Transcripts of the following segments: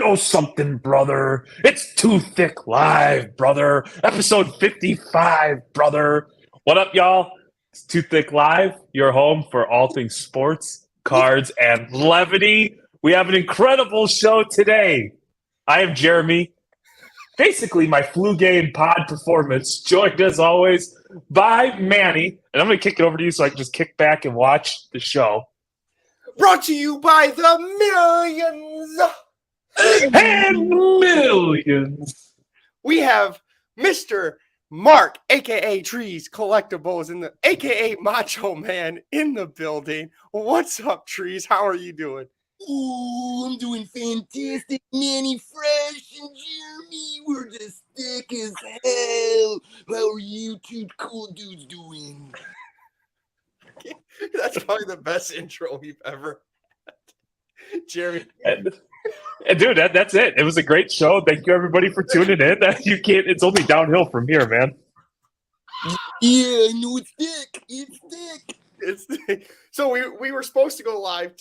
know something, brother? It's Too Thick Live, brother. Episode 55, brother. What up, y'all? It's Too Thick Live, your home for all things sports, cards, and levity. We have an incredible show today. I am Jeremy. Basically, my flu game pod performance, joined as always by Manny. And I'm going to kick it over to you so I can just kick back and watch the show. Brought to you by the millions and millions. We have Mr. Mark, aka TreesCollectables, aka Macho Man, in the building. What's up, Trees? How are you doing? Ooh, I'm doing fantastic, Manny. Fresh and Jeremy, we're just thick as hell. How are you two cool dudes doing? That's probably the best intro we've ever had. Jeremy. And dude, that's it. It was a great show. Thank you, everybody, for tuning in. It's only downhill from here, man. Yeah, I know it's thick. It's thick. So we were supposed to go live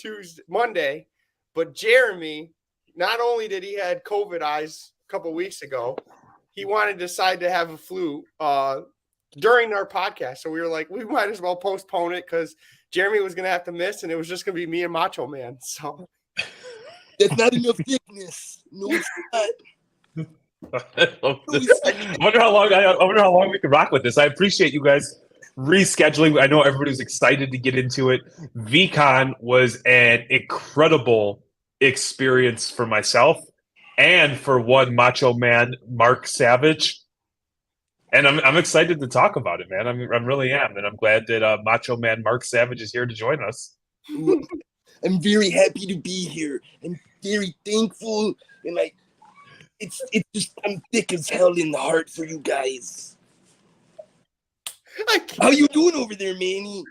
Monday, but Jeremy, not only did he had COVID eyes a couple weeks ago, he wanted to decide to have a flu during our podcast. So we were like, we might as well postpone it because Jeremy was going to have to miss, and it was just going to be me and Macho Man. So that's not enough thickness. No, it's not. I wonder how long we can rock with this. I appreciate you guys rescheduling. I know everybody was excited to get into it. VeeCon was an incredible experience for myself and for one Macho Man, Mark Savage. And I'm excited to talk about it, man. I really am, and I'm glad that Macho Man Mark Savage is here to join us. I'm very happy to be here. I'm very thankful, and it's just I'm thick as hell in the heart for you guys. How you doing over there, Manny?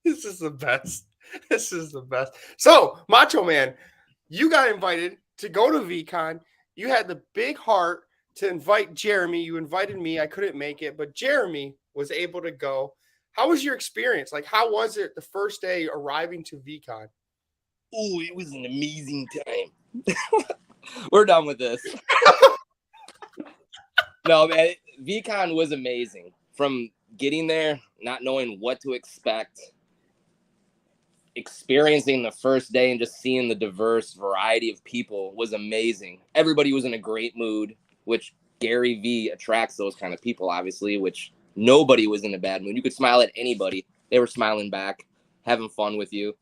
This is the best. This is the best. So, Macho Man, you got invited to go to VeeCon. You had the big heart to invite Jeremy. You invited me. I couldn't make it, but Jeremy was able to go. How was your experience? Like, how was it the first day arriving to VeeCon? Oh, it was an amazing time. We're done with this. No, man, VeeCon was amazing. From getting there, not knowing what to expect, experiencing the first day and just seeing the diverse variety of people was amazing. Everybody was in a great mood, which Gary V attracts those kind of people, obviously, which nobody was in a bad mood. You could smile at anybody. They were smiling back, having fun with you.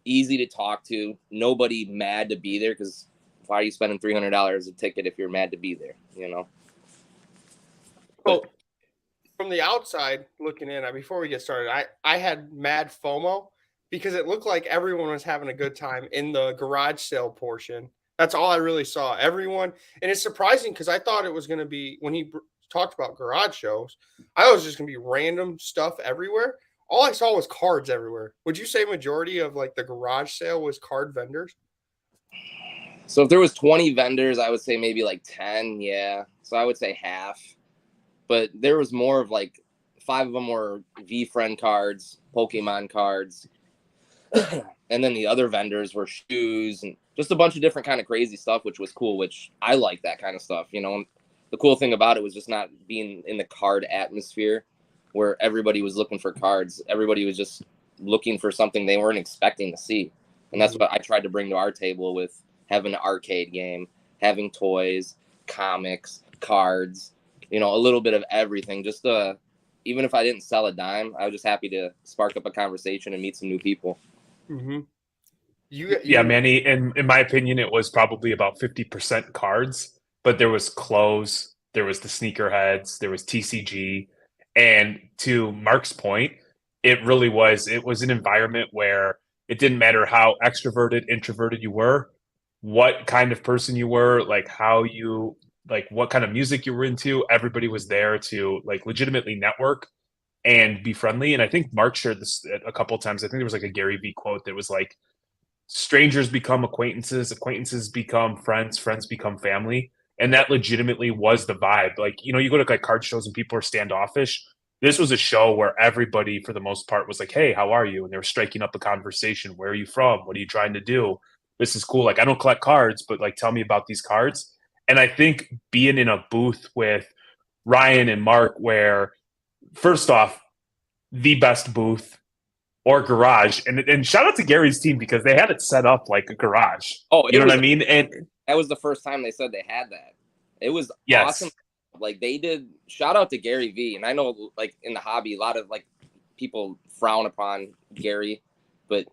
Easy to talk to. Nobody mad to be there, because why are you spending $300 a ticket if you're mad to be there, you know? Well, from the outside looking in, before we get started, I had mad FOMO because it looked like everyone was having a good time in the garage sale portion. That's all I really saw. Everyone. And it's surprising because I thought it was going to be, when he talked about garage shows, I thought it was just going to be random stuff everywhere. All I saw was cards everywhere. Would you say majority of like the garage sale was card vendors? So if there was 20 vendors, I would say maybe like 10. Yeah. So I would say half. But there was more of like 5 of them were V-Friend cards, Pokemon cards. And then the other vendors were shoes and just a bunch of different kind of crazy stuff, which was cool, which I like that kind of stuff. You know, the cool thing about it was just not being in the card atmosphere where everybody was looking for cards. Everybody was just looking for something they weren't expecting to see. And that's what I tried to bring to our table with having an arcade game, having toys, comics, cards, you know, a little bit of everything. Just even if I didn't sell a dime, I was just happy to spark up a conversation and meet some new people. Mm-hmm. Yeah, Manny, in my opinion, it was probably about 50% cards, but there was clothes, there was the sneakerheads, there was TCG. And to Mark's point, it was an environment where it didn't matter how extroverted, introverted you were, what kind of person you were, what kind of music you were into. Everybody was there to like legitimately network and be friendly. And I think Mark shared this a couple of times. I think there was like a Gary V quote that was like, strangers become acquaintances, acquaintances become friends, friends become family. And that legitimately was the vibe. Like, you know, you go to like card shows and people are standoffish. This was a show where everybody, for the most part, was like, hey, how are you? And they were striking up a conversation. Where are you from? What are you trying to do? this is cool. Like, I don't collect cards, but like, tell me about these cards. And I think being in a booth with Ryan and Mark, where first off, the best booth or garage, and shout out to Gary's team because they had it set up like a garage. Oh, you know what I mean? And that was the first time they said they had that. It was yes. awesome. Like they did. Shout out to Gary V. And I know, like in the hobby, a lot of like people frown upon Gary, but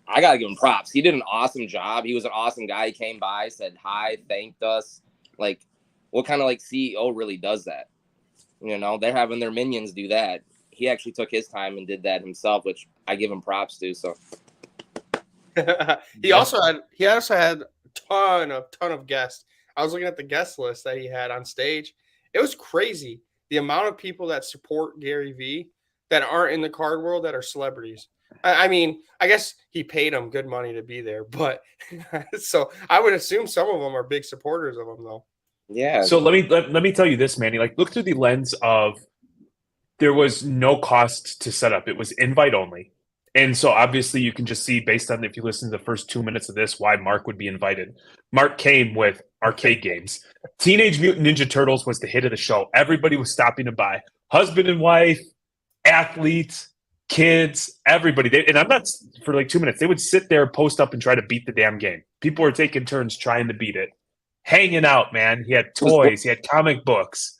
I gotta give him props. He did an awesome job. He was an awesome guy. He came by, said hi, thanked us. Like, what kind of like CEO really does that? You know, they're having their minions do that. He actually took his time and did that himself, which I give him props to. So he also had a ton of guests. I was looking at the guest list that he had on stage. It was crazy the amount of people that support Gary V that aren't in the card world that are celebrities. I mean, I guess he paid them good money to be there, but so I would assume some of them are big supporters of him, though. Yeah. So let me tell you this, Manny. Like, look through the lens of there was no cost to set up. It was invite only. And so obviously you can just see based on if you listen to the first 2 minutes of this why Mark would be invited. Mark came with arcade games. Teenage Mutant Ninja Turtles was the hit of the show. Everybody was stopping to buy. Husband and wife, athletes, kids, everybody. And I'm not for like 2 minutes. They would sit there, post up, and try to beat the damn game. People were taking turns trying to beat it. Hanging out, man. He had toys. He had comic books,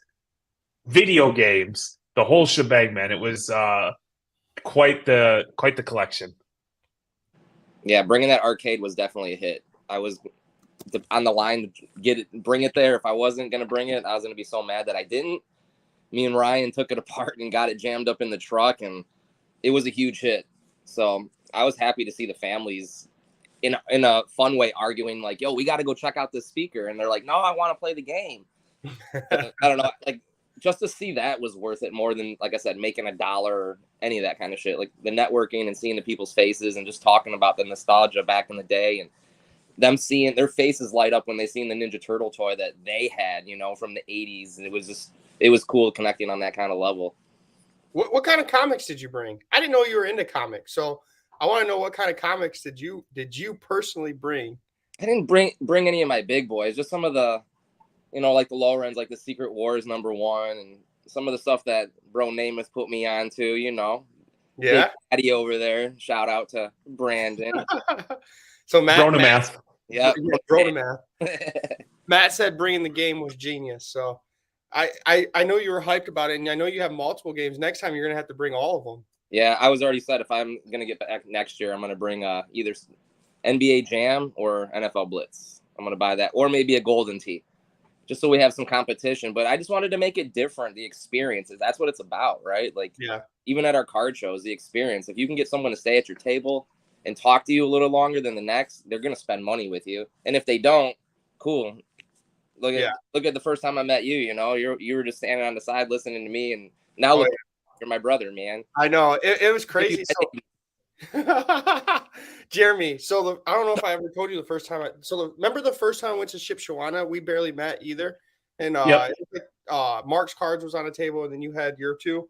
video games, the whole shebang, man. It was quite the collection. Yeah, bringing that arcade was definitely a hit. I was on the line to bring it there. If I wasn't going to bring it, I was going to be so mad that I didn't. Me and Ryan took it apart and got it jammed up in the truck, and it was a huge hit. So I was happy to see the families in a fun way arguing like, yo, we got to go check out this speaker. And they're like, no, I want to play the game. I don't know. Like, just to see that was worth it more than, like I said, making $1 or any of that kind of shit. Like the networking and seeing the people's faces and just talking about the nostalgia back in the day and them seeing their faces light up when they seen the Ninja Turtle toy that they had, you know, from the 80s. And it was cool connecting on that kind of level. What kind of comics did you bring? I didn't know you were into comics. So I want to know what kind of comics did you personally bring? I didn't bring any of my big boys, just some of the, you know, like the lower ends, like the Secret Wars #1 and some of the stuff that Bro Namath put me on to, you know. Yeah. Big Daddy over there. Shout out to Brandon. So Matt. Yeah. Matt said bringing the game was genius. So I know you were hyped about it, and I know you have multiple games. Next time you're gonna have to bring all of them. Yeah, I was already said if I'm gonna get back next year, I'm gonna bring either NBA Jam or NFL Blitz. I'm gonna buy that, or maybe a Golden Tee, just so we have some competition. But I just wanted to make it different. The experiences, that's what it's about, right? Like, yeah. Even at our card shows, the experience. If you can get someone to stay at your table and talk to you a little longer than the next, they're gonna spend money with you. And if they don't, cool. Look at the first time I met you. You know, you were just standing on the side listening to me, and now look. You're my brother, man. I know. It was crazy. So, Jeremy, I don't know if I ever told you the first time. Remember the first time I went to Shipshawana? We barely met either. And Mark's cards was on a table, and then you had your two.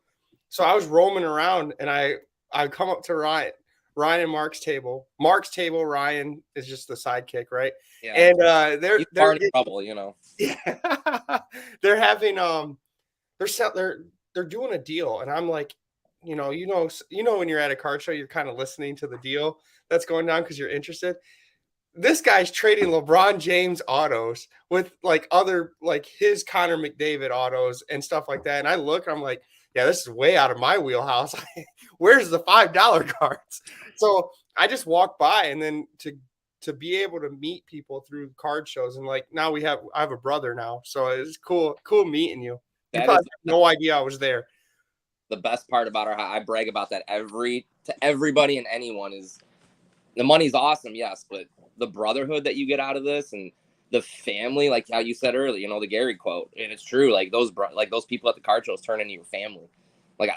So I was roaming around, and I come up to Ryan and Mark's table. Mark's table, Ryan is just the sidekick, right? Yeah. And they're in trouble, you know. Yeah. They're having they're doing a deal, and I'm like, you know, when you're at a card show, you're kind of listening to the deal that's going down because you're interested. This guy's trading LeBron James autos with like other like his Connor McDavid autos and stuff like that. And I look, I'm like, yeah, this is way out of my wheelhouse. Where's the $5 cards? So I just walked by, and then to be able to meet people through card shows, and like now I have a brother now, so it's cool meeting you. You probably have no idea I was there. The best part about I brag about that to everybody and anyone is the money's awesome, yes, but the brotherhood that you get out of this and the family, like how you said earlier, you know, the Gary quote, and it's true. Like those people at the card shows turn into your family. Like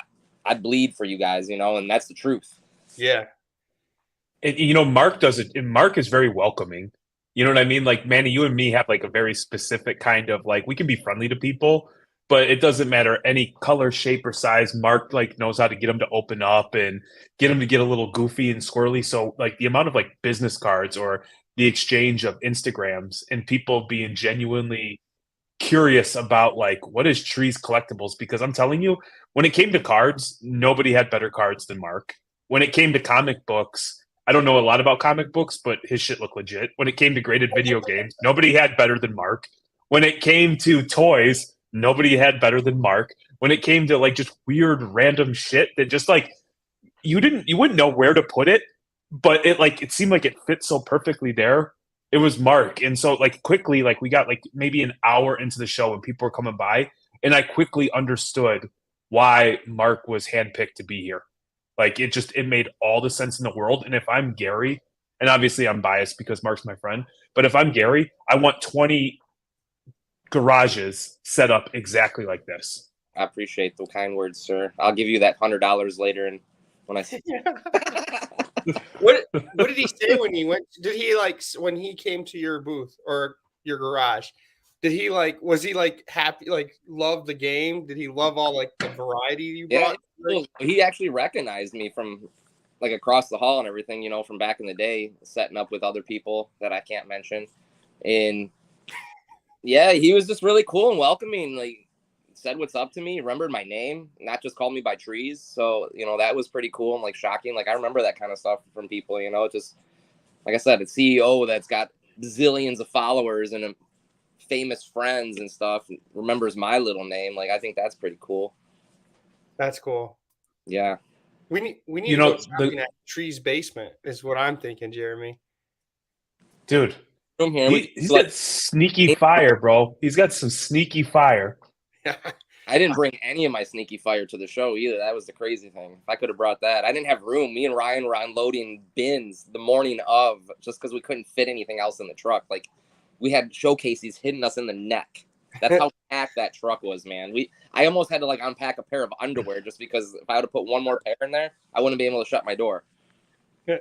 I bleed for you guys, you know, and that's the truth. Yeah. And, you know, Mark does it, and Mark is very welcoming. You know what I mean? Like, Manny, you and me have like a very specific kind of like, we can be friendly to people, but it doesn't matter any color, shape, or size. Mark like knows how to get them to open up and get them to get a little goofy and squirrely. So like the amount of like business cards or the exchange of Instagrams and people being genuinely curious about like what is Trees Collectables, because I'm telling you, when it came to cards, nobody had better cards than Mark. When it came to comic books, I don't know a lot about comic books, but his shit looked legit. When it came to graded video games, nobody had better than Mark. When it came to toys, nobody had better than Mark. When it came to like just weird random shit that just like you wouldn't know where to put it, but it seemed like it fit so perfectly there. It was Mark. And so like quickly, like we got like maybe an hour into the show and people were coming by, and I quickly understood why Mark was handpicked to be here. Like it made all the sense in the world. And if I'm Gary, and obviously I'm biased because Mark's my friend, but if I'm Gary, I want 20 garages set up exactly like this. I appreciate the kind words, sir. I'll give you that $100 later, and when I see What did he say when he went? Did he like when he came to your booth or your garage? Did he like? Was he like happy? Like love the game? Did he love all like the variety you brought? He actually recognized me from like across the hall and everything, you know, from back in the day, setting up with other people that I can't mention. And yeah, he was just really cool and welcoming. Like said what's up to me, remembered my name, not just called me by Trees. So, you know, that was pretty cool and like shocking. Like I remember that kind of stuff from people, you know, just like I said, a CEO that's got zillions of followers and famous friends and stuff remembers my little name. Like I think that's pretty cool. That's cool. Yeah. We need to go shopping at Trees' basement is what I'm thinking, Jeremy. Dude, from here, he's got sneaky fire, bro. He's got some sneaky fire. I didn't bring any of my sneaky fire to the show either. That was the crazy thing. If I could have brought that, I didn't have room. Me and Ryan were unloading bins the morning of just because we couldn't fit anything else in the truck. Like we had showcases hitting us in the neck. That's how packed that truck was, man. I almost had to like unpack a pair of underwear just because if I would have put one more pair in there, I wouldn't be able to shut my door.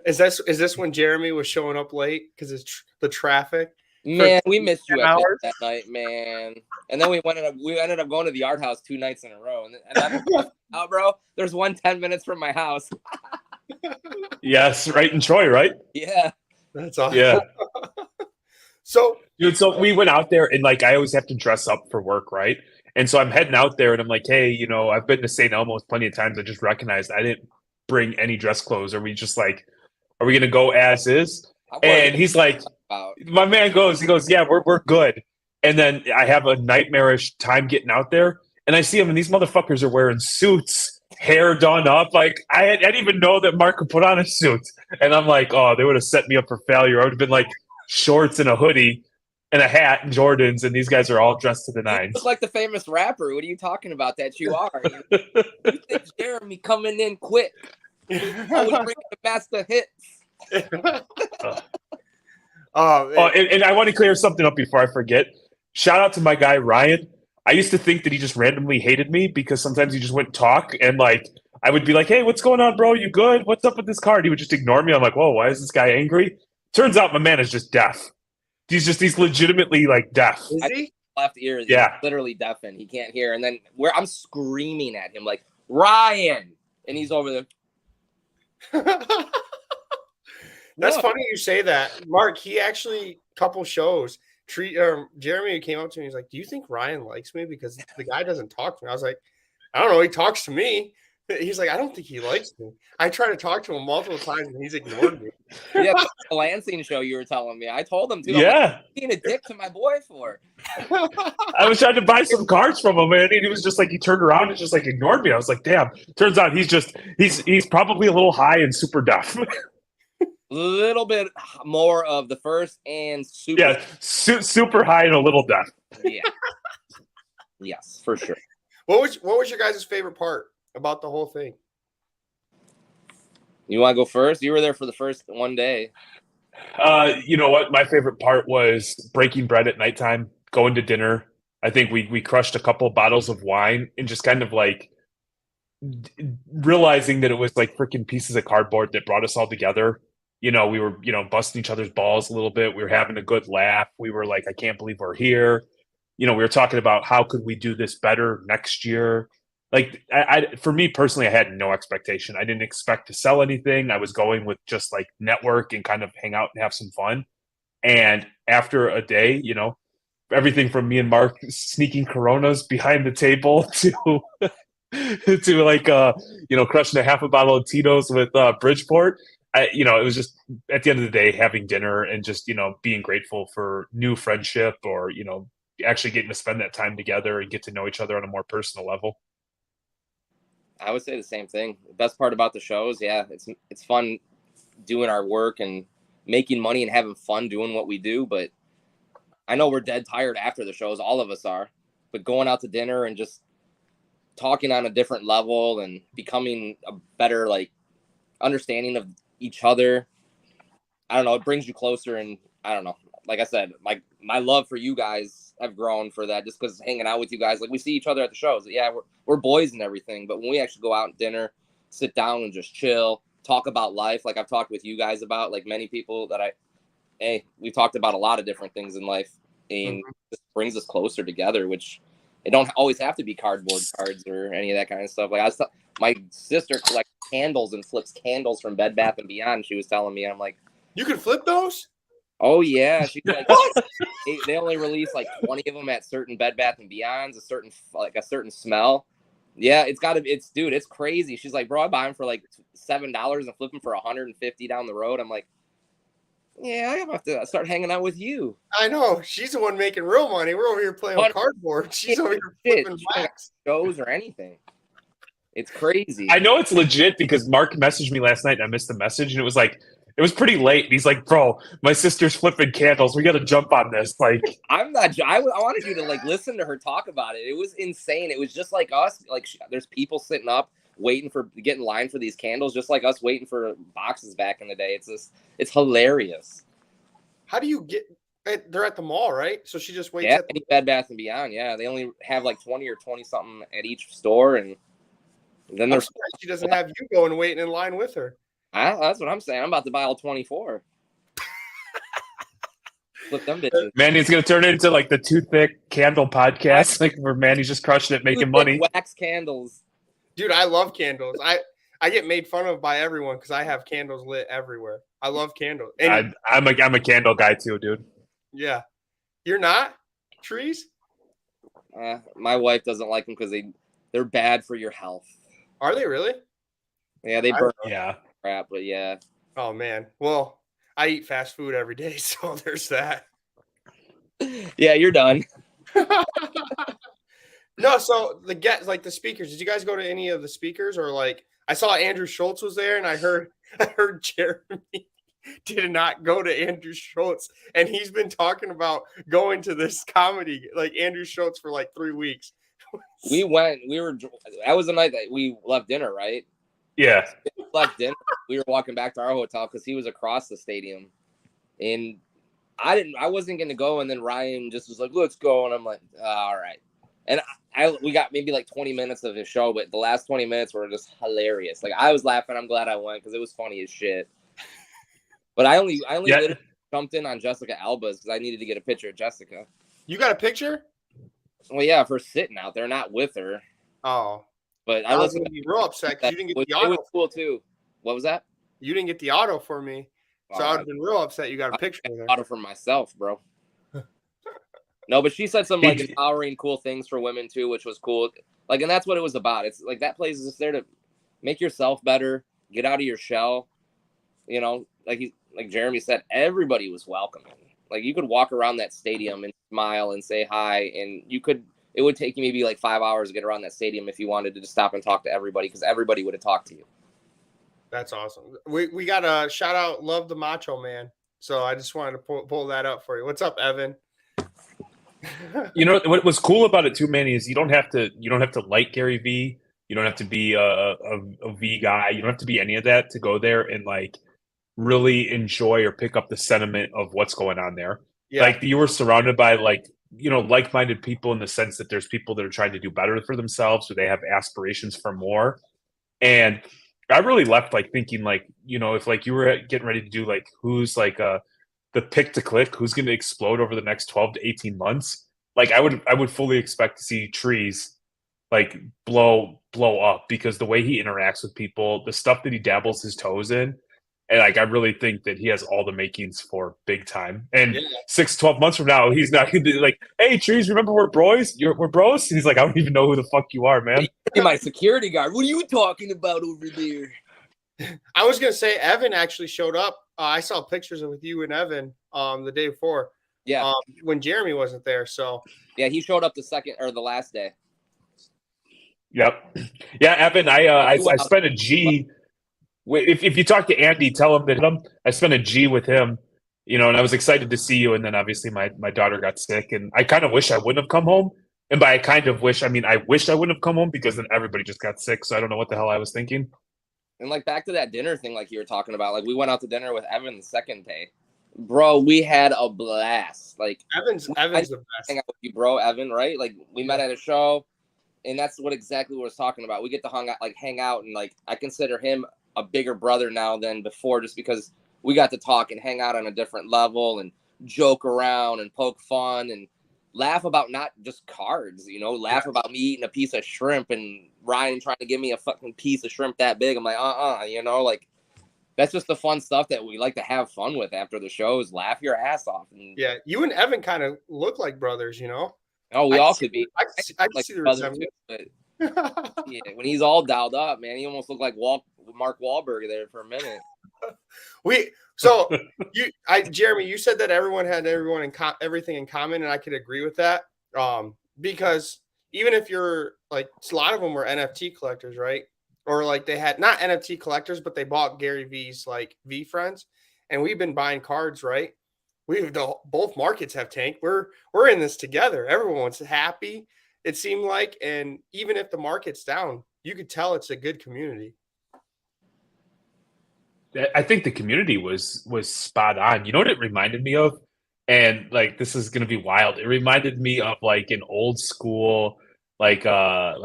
Is this when Jeremy was showing up late because it's the traffic? Man, we missed you at that night, man. And then we ended up going to the Art House 2 nights in a row. And that's out, bro. There's 10 minutes from my house. Yes, right in Troy, right? Yeah. That's awesome. Yeah. So we went out there and like I always have to dress up for work, right? And so I'm heading out there and I'm like, hey, you know, I've been to St. Elmo's plenty of times. I just recognized I didn't bring any dress clothes. Are we gonna go as is? And he's like, my man he goes, yeah, we're good. And then I have a nightmarish time getting out there, and I see them, and these motherfuckers are wearing suits, hair done up. Like I didn't even know that Mark could put on a suit, and I'm like, oh, they would have set me up for failure. I would have been like shorts and a hoodie and a hat and Jordans, and these guys are all dressed to the nines. You look like the famous rapper. What are you talking about? That you are. You think Jeremy coming in quick? I was bringing the master hits. And I want to clear something up before I forget. Shout out to my guy Ryan. I used to think that he just randomly hated me because sometimes he just wouldn't talk, and like I would be like, "Hey, what's going on, bro? You good? What's up with this card?" He would just ignore me. I'm like, "Whoa, why is this guy angry?" Turns out my man is just deaf. He's legitimately like deaf. Is he? Left ear is literally deafened. He can't hear. And then I'm screaming at him like, Ryan, and he's over there. That's funny you say that, Mark. He actually couple shows. Jeremy came up to me. He's like, "Do you think Ryan likes me? Because the guy doesn't talk to me." I was like, "I don't know. He talks to me." He's like, "I don't think he likes me." I tried to talk to him multiple times, and he's ignored me. Yeah, the Lansing show you were telling me. I told him to. Yeah, like, being a dick to my boy for. I was trying to buy some cards from him, and he was just like, he turned around and just like ignored me. I was like, "Damn." Turns out he's probably a little high and super deaf. Little bit more of the first and super. Yeah, super high and a little deaf. Yeah. Yes, for sure. What was your guys' favorite part about the whole thing? You want to go first? You were there for the first one day. You know what? My favorite part was breaking bread at nighttime, going to dinner. I think we crushed a couple bottles of wine and just kind of like realizing that it was like freaking pieces of cardboard that brought us all together. You know, we were, busting each other's balls a little bit. We were having a good laugh. We were like, I can't believe we're here. we were talking about how could we do this better next year. Like for me personally, I had no expectation. I didn't expect to sell anything. I was going with just like network and kind of hang out and have some fun. And after a day, everything from me and Mark sneaking Coronas behind the table to to like crushing a half a bottle of Tito's with Bridgeport. It was just at the end of the day having dinner and just being grateful for new friendship or actually getting to spend that time together and get to know each other on a more personal level. I would say the same thing. The best part about the shows, yeah, it's fun doing our work and making money and having fun doing what we do. But I know we're dead tired after the shows. All of us are. But going out to dinner and just talking on a different level and becoming a better like understanding of each other, I don't know, it brings you closer. And I don't know, like I said, my love for you guys have grown for that, just because hanging out with you guys, like we see each other at the shows. Yeah, we're boys and everything, but when we actually go out and dinner, sit down and just chill, talk about life, like I've talked with you guys about, like many people that we've talked about a lot of different things in life, and it brings us closer together, which it don't always have to be cardboard cards or any of that kind of stuff. Like my sister collects candles and flips candles from Bed Bath & Beyond. She was telling me, I'm like, you can flip those? Oh yeah, she's like, they only release like 20 of them at certain Bed Bath & Beyonds, a certain smell. Yeah, it's crazy. She's like, bro, I buy them for like $7 and flip them for $150 down the road. I'm like, yeah, I have to start hanging out with you. I know. She's the one making real money. We're over here playing with cardboard. She's over here flipping wax. Shows or anything. It's crazy. I know it's legit because Mark messaged me last night and I missed the message, and it was pretty late. He's like, bro, my sister's flipping candles. We got to jump on this. Like, I wanted you to like listen to her talk about it. It was insane. It was just like us. Like, there's people sitting up waiting for get in line for these candles, just like us waiting for boxes back in the day. It's hilarious. How do you get? They're at the mall, right? So she just waits at the Bed Bath & Beyond. Yeah, they only have like 20 or 20 something at each store, and then there's she doesn't have you going waiting in line with her. That's what I'm saying. I'm about to buy all 24. Flip them bitches. Manny's gonna turn it into like the Too Thick Candle podcast, like where Manny's just crushing it, making money. Wax candles, dude. I love candles. I get made fun of by everyone because I have candles lit everywhere. I love candles. And I'm a candle guy too, dude. Yeah, you're not Trees. My wife doesn't like them because they're bad for your health. Are they really? Yeah, they burn. Yeah. Crap, but yeah. Oh man. Well, I eat fast food every day, so there's that. Yeah, you're done. No, so the speakers. Did you guys go to any of the speakers, or like I saw Andrew Schultz was there, and I heard Jeremy did not go to Andrew Schultz, and he's been talking about going to this comedy like Andrew Schultz for like 3 weeks. That was the night that we left dinner, right? Yeah. We left dinner. We were walking back to our hotel because he was across the stadium, and I wasn't going to go. And then Ryan just was like, let's go. And I'm like, all right. And we got maybe like 20 minutes of his show, but the last 20 minutes were just hilarious. Like I was laughing. I'm glad I went because it was funny as shit. But I only literally jumped in on Jessica Alba's because I needed to get a picture of Jessica. You got a picture? Well, yeah, for sitting out there, not with her. Oh. But I was going to be real upset because you didn't get the auto. It was cool, too. What was that? You didn't get the auto for me. So I would have been real upset you got a picture of her. Auto for myself, bro. No, but she said some like empowering, cool things for women, too, which was cool. Like, and that's what it was about. It's like that place is just there to make yourself better, get out of your shell. You know, like Jeremy said, everybody was welcoming. Like, you could walk around that stadium and smile and say hi, and it would take you maybe like 5 hours to get around that stadium if you wanted to just stop and talk to everybody, because everybody would have talked to you. That's awesome. We got a shout out, love the Macho Man. So I just wanted to pull that up for you. What's up, Evan? You know what was cool about it too, Manny, is you don't have to like Gary Vee. You don't have to be a V guy. You don't have to be any of that to go there and like really enjoy or pick up the sentiment of what's going on there. Yeah. Like you were surrounded by like-minded people in the sense that there's people that are trying to do better for themselves, or they have aspirations for more. And I really left like thinking like, if like you were getting ready to do like who's like the pick to click, who's going to explode over the next 12 to 18 months, like I would fully expect to see Trees like blow up because the way he interacts with people, the stuff that he dabbles his toes in, and like I really think that he has all the makings for big time. And Yeah. 6-12 months from now, he's not gonna be like, "Hey, Trees, remember we're bros? We're bros." He's like, "I don't even know who the fuck you are, man." Be my security guard. What are you talking about over there? I was gonna say Evan actually showed up. I saw pictures with you and Evan the day before. Yeah. When Jeremy wasn't there. So Yeah, he showed up the second or the last day. Yep. Yeah, Evan, I spent a G. If you talk to Andy, tell him that I spent a G with him, you know, and I was excited to see you. And then obviously my daughter got sick, and I kind of wish I wouldn't have come home. And by I kind of wish, I mean I wish I wouldn't have come home because then everybody just got sick. So I don't know what the hell I was thinking. And like back to that dinner thing, like you were talking about, like we went out to dinner with Evan the second day. Bro, we had a blast. Like Evan's the best. Hang out with you, bro, Evan, right? Like we met at a show, and that's what exactly what I was talking about. We get to hang out, and like I consider him a bigger brother now than before, just because we got to talk and hang out on a different level and joke around and poke fun and laugh about not just cards, you know, laugh about me eating a piece of shrimp and Ryan trying to give me a fucking piece of shrimp that big. I'm like, you know, like that's just the fun stuff that we like to have fun with after the shows. Laugh your ass off. And, yeah, you and Evan kind of look like brothers, you know. Oh, we all could be. I can like see the brothers resemblance. too, but yeah, when he's all dialed up, man, he almost looked like Mark Wahlberg there for a minute. Jeremy, you said that everyone had everything in common, and I could agree with that. Because even if you're like, a lot of them were NFT collectors, right? Or like they had not NFT collectors, but they bought Gary V's like V friends, and we've been buying cards, right? Both markets have tanked. We're in this together. Everyone's happy, it seemed like, and even if the market's down, you could tell it's a good community. I think the community was spot on. You know what it reminded me of? And like this is gonna be wild. It reminded me of like an old school, like a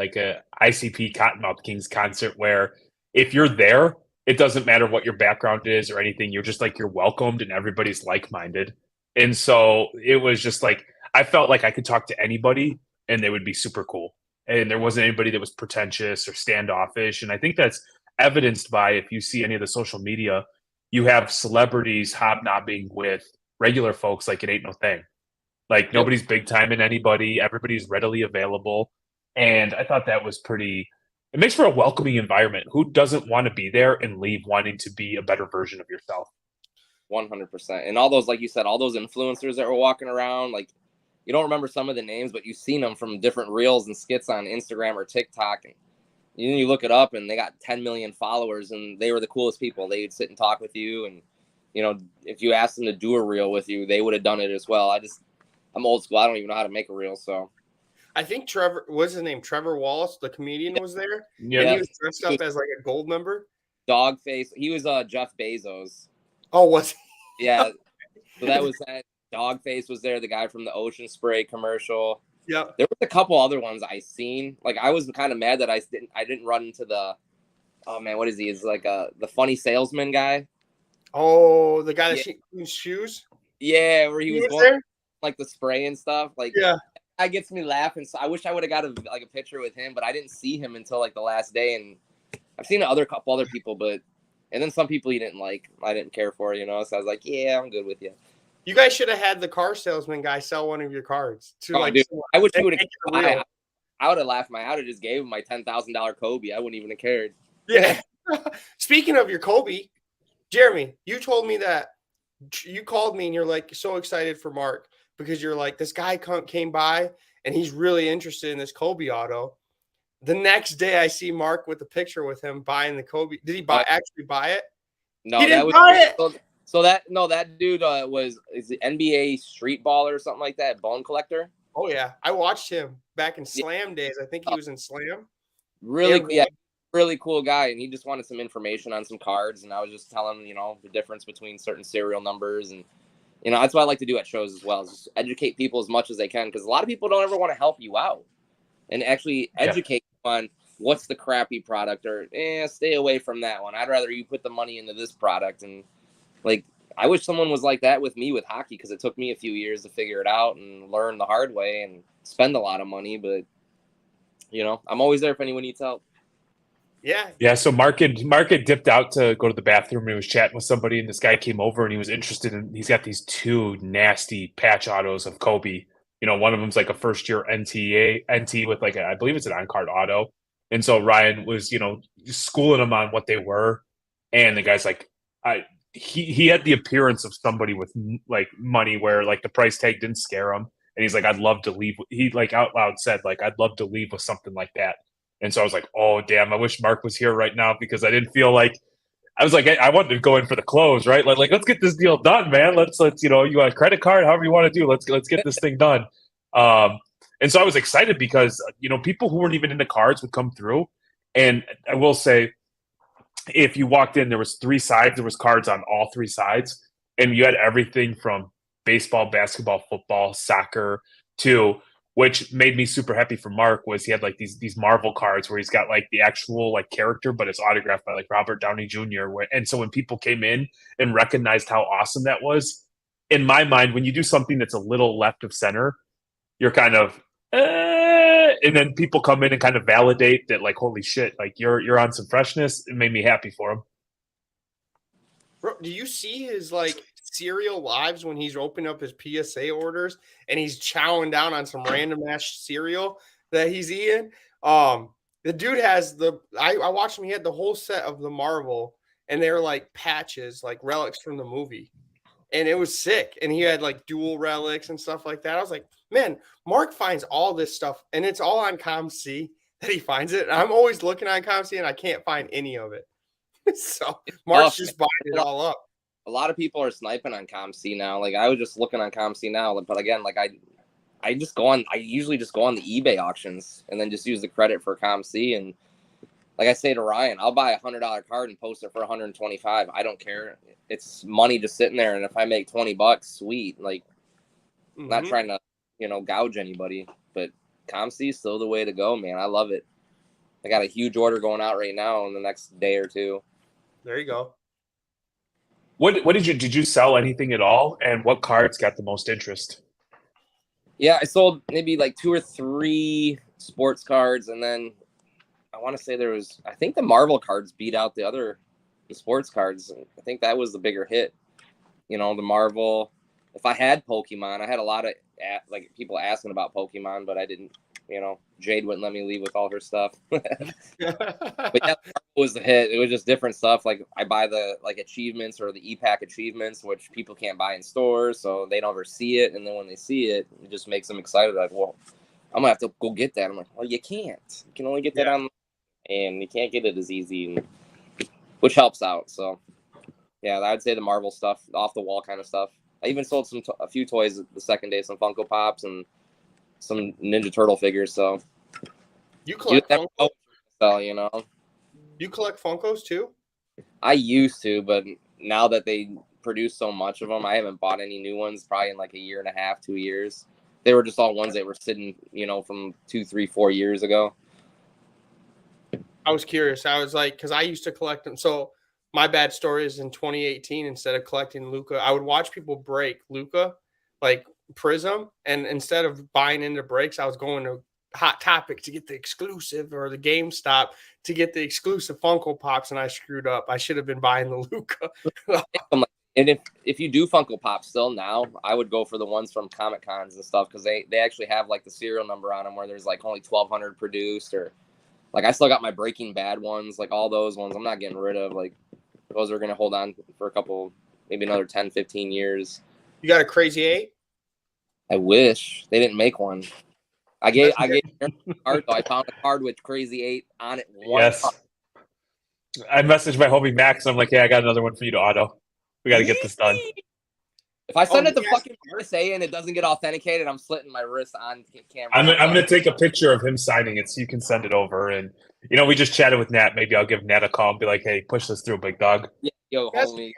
ICP Cottonmouth Kings concert where if you're there, it doesn't matter what your background is or anything. You're just like you're welcomed and everybody's like-minded. And so it was just like I felt like I could talk to anybody and they would be super cool. And there wasn't anybody that was pretentious or standoffish. And I think that's evidenced by if you see any of the social media, you have celebrities hobnobbing with regular folks like it ain't no thing. Like nobody's big time in anybody, everybody's readily available. And I thought that was it makes for a welcoming environment. Who doesn't want to be there and leave wanting to be a better version of yourself? 100%. And all those, like you said, all those influencers that were walking around, like you don't remember some of the names, but you've seen them from different reels and skits on Instagram or TikTok. And you look it up and they got 10 million followers and they were the coolest people. They'd sit and talk with you. And, you know, if you asked them to do a reel with you, they would have done it as well. I'm old school. I don't even know how to make a reel. So I think what's his name? Trevor Wallace, the comedian, was there. Yeah. And he was dressed up as like a gold member. Dogface. He was Jeff Bezos. Oh, was he? Yeah. So that was that. Dogface was there, the guy from the Ocean Spray commercial. Yeah. There was a couple other ones I seen. Like I was kind of mad that I didn't run into the what is he? Is like the funny salesman guy. Oh, the guy that shoots shoes? Yeah, where he was going there? Like the spray and stuff. Like that gets me laughing. So I wish I would have got a picture with him, but I didn't see him until like the last day. And I've seen couple other people, and then some people he didn't like. I didn't care for, you know. So I was like, yeah, I'm good with you. You guys should have had the car salesman guy sell one of your cards. Dude, I wish he would have. I would have laughed. I would have just gave him my $10,000 Kobe. I wouldn't even have cared. Yeah. Speaking of your Kobe, Jeremy, you told me that you called me and you're like so excited for Mark because you're like, this guy came by and he's really interested in this Kobe auto. The next day I see Mark with a picture with him buying the Kobe. Did he actually buy it? No, he didn't buy it. So that dude is the NBA street baller or something like that, bone collector. Oh yeah, I watched him back in Slam days. I think he was in Slam. Really cool guy, and he just wanted some information on some cards, and I was just telling him, you know, the difference between certain serial numbers, and you know that's what I like to do at shows as well, is just educate people as much as they can, because a lot of people don't ever want to help you out and actually educate you on what's the crappy product or stay away from that one. I'd rather you put the money into this product. And like I wish someone was like that with me with hockey, because it took me a few years to figure it out and learn the hard way and spend a lot of money. But, I'm always there if anyone needs help. Yeah. Yeah, so Mark had dipped out to go to the bathroom and he was chatting with somebody, and this guy came over and he was interested in. He's got these two nasty patch autos of Kobe. One of them's like a first year NT with like I believe it's an on card auto, and so Ryan was schooling him on what they were, and the guy's like, he had the appearance of somebody with like money where like the price tag didn't scare him, and he's like, I'd love to leave. He like out loud said like, I'd love to leave with something like that. And so I was like, oh, damn, I wish Mark was here right now, because I didn't feel like I was like, I wanted to go in for the close, right? Like let's get this deal done, man. Let's you want a credit card, however you want to do. Let's get this thing done. And so I was excited because, people who weren't even into cards would come through. And I will say, if you walked in, there was 3 sides. There was cards on all 3 sides. And you had everything from baseball, basketball, football, soccer, to which made me super happy for Mark was he had like these Marvel cards where he's got like the actual like character, but it's autographed by like Robert Downey Jr. And so when people came in and recognized how awesome that was, in my mind, when you do something that's a little left of center, you're kind of, and then people come in and kind of validate that, like, holy shit, like you're on some freshness. It made me happy for him. Bro, do you see his like cereal lives when he's opening up his PSA orders and he's chowing down on some random ass cereal that he's eating? The dude has I watched him, he had the whole set of the Marvel, and they were like patches, like relics from the movie. And it was sick. And he had like dual relics and stuff like that. I was like, man, Mark finds all this stuff, and it's all on ComC that he finds it. And I'm always looking on ComC and I can't find any of it. So Mark's just buying it all up. A lot of people are sniping on ComC now. Like, I was just looking on ComC now, but again, like I usually just go on the eBay auctions and then just use the credit for ComC. And like I say to Ryan, I'll buy $100 card and post it for 125. I don't care. It's money just sitting there. And if I make $20, sweet. Like, not trying to, gouge anybody, but ComC is still the way to go, man. I love it. I got a huge order going out right now in the next day or two. There you go. What did you sell anything at all? And what cards got the most interest? Yeah, I sold maybe like 2 or 3 sports cards, and then I want to say I think the Marvel cards beat out the sports cards. I think that was the bigger hit. The Marvel. If I had Pokemon, I had a lot of like people asking about Pokemon, but I didn't. Jade wouldn't let me leave with all her stuff. But yeah, that was the hit. It was just different stuff. Like, I buy the like achievements or the e-pack achievements, which people can't buy in stores, so they never see it. And then when they see it, it just makes them excited. Like, well, I'm gonna have to go get that. I'm like, well, you can't. You can only get that on, and you can't get it as easy, which helps out. So, yeah, I'd say the Marvel stuff, off the wall kind of stuff. I even sold a few toys the second day, some Funko Pops and some Ninja Turtle figures. So you collect Funkos? You collect Funkos too? I used to, but now that they produce so much of them, I haven't bought any new ones probably in like a year and a half, 2 years. They were just all ones that were sitting, from 2, 3, 4 years ago. I was curious. I was like, because I used to collect them. So my bad story is in 2018, instead of collecting Luca, I would watch people break Luca, like Prism, and instead of buying into breaks, I was going to Hot Topic to get the exclusive, or the GameStop to get the exclusive Funko Pops, and I screwed up. I should have been buying the Luca. And if you do Funko Pop still now, I would go for the ones from Comic Cons and stuff, because they actually have like the serial number on them where there's like only 1,200 produced, or like I still got my Breaking Bad ones, like all those ones I'm not getting rid of. Like, those are going to hold on for a couple, maybe another 10, 15 years. You got a Crazy 8? I wish they didn't make one. I gave a card, though. I found a card with Crazy 8 on it. Yes. I messaged my homie Max. I'm like, hey, I got another one for you to auto. We got to get this done. If I send it to fucking RSA and it doesn't get authenticated, I'm slitting my wrist on camera. I'm going to take a picture of him signing it so you can send it over. And, we just chatted with Nat. Maybe I'll give Nat a call and be like, hey, push this through, big dog. Yeah, yo, homie.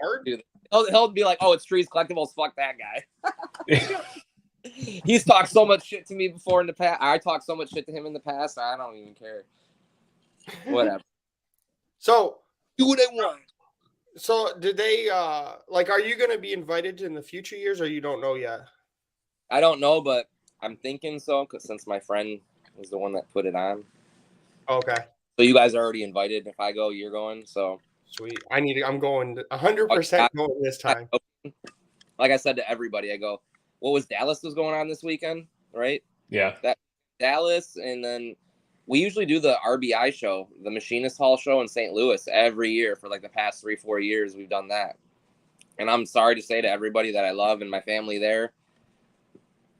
He'll be like, oh, it's TreesCollectables. Fuck that guy. He's talked so much shit to me before in the past. I talked so much shit to him in the past. I don't even care. Whatever. So, do what I want. So did they like? Are you going to be invited in the future years, or you don't know yet? I don't know, but I'm thinking so, because since my friend was the one that put it on. Okay. So you guys are already invited. If I go, you're going. So Sweet. I'm going 100% going this time. Like I said to everybody, I go, what was Dallas was going on this weekend, right? Yeah. That Dallas, and then we usually do the RBI show, the Machinist Hall show in St. Louis every year for like the past 3-4 years. We've done that. And I'm sorry to say to everybody that I love and my family there,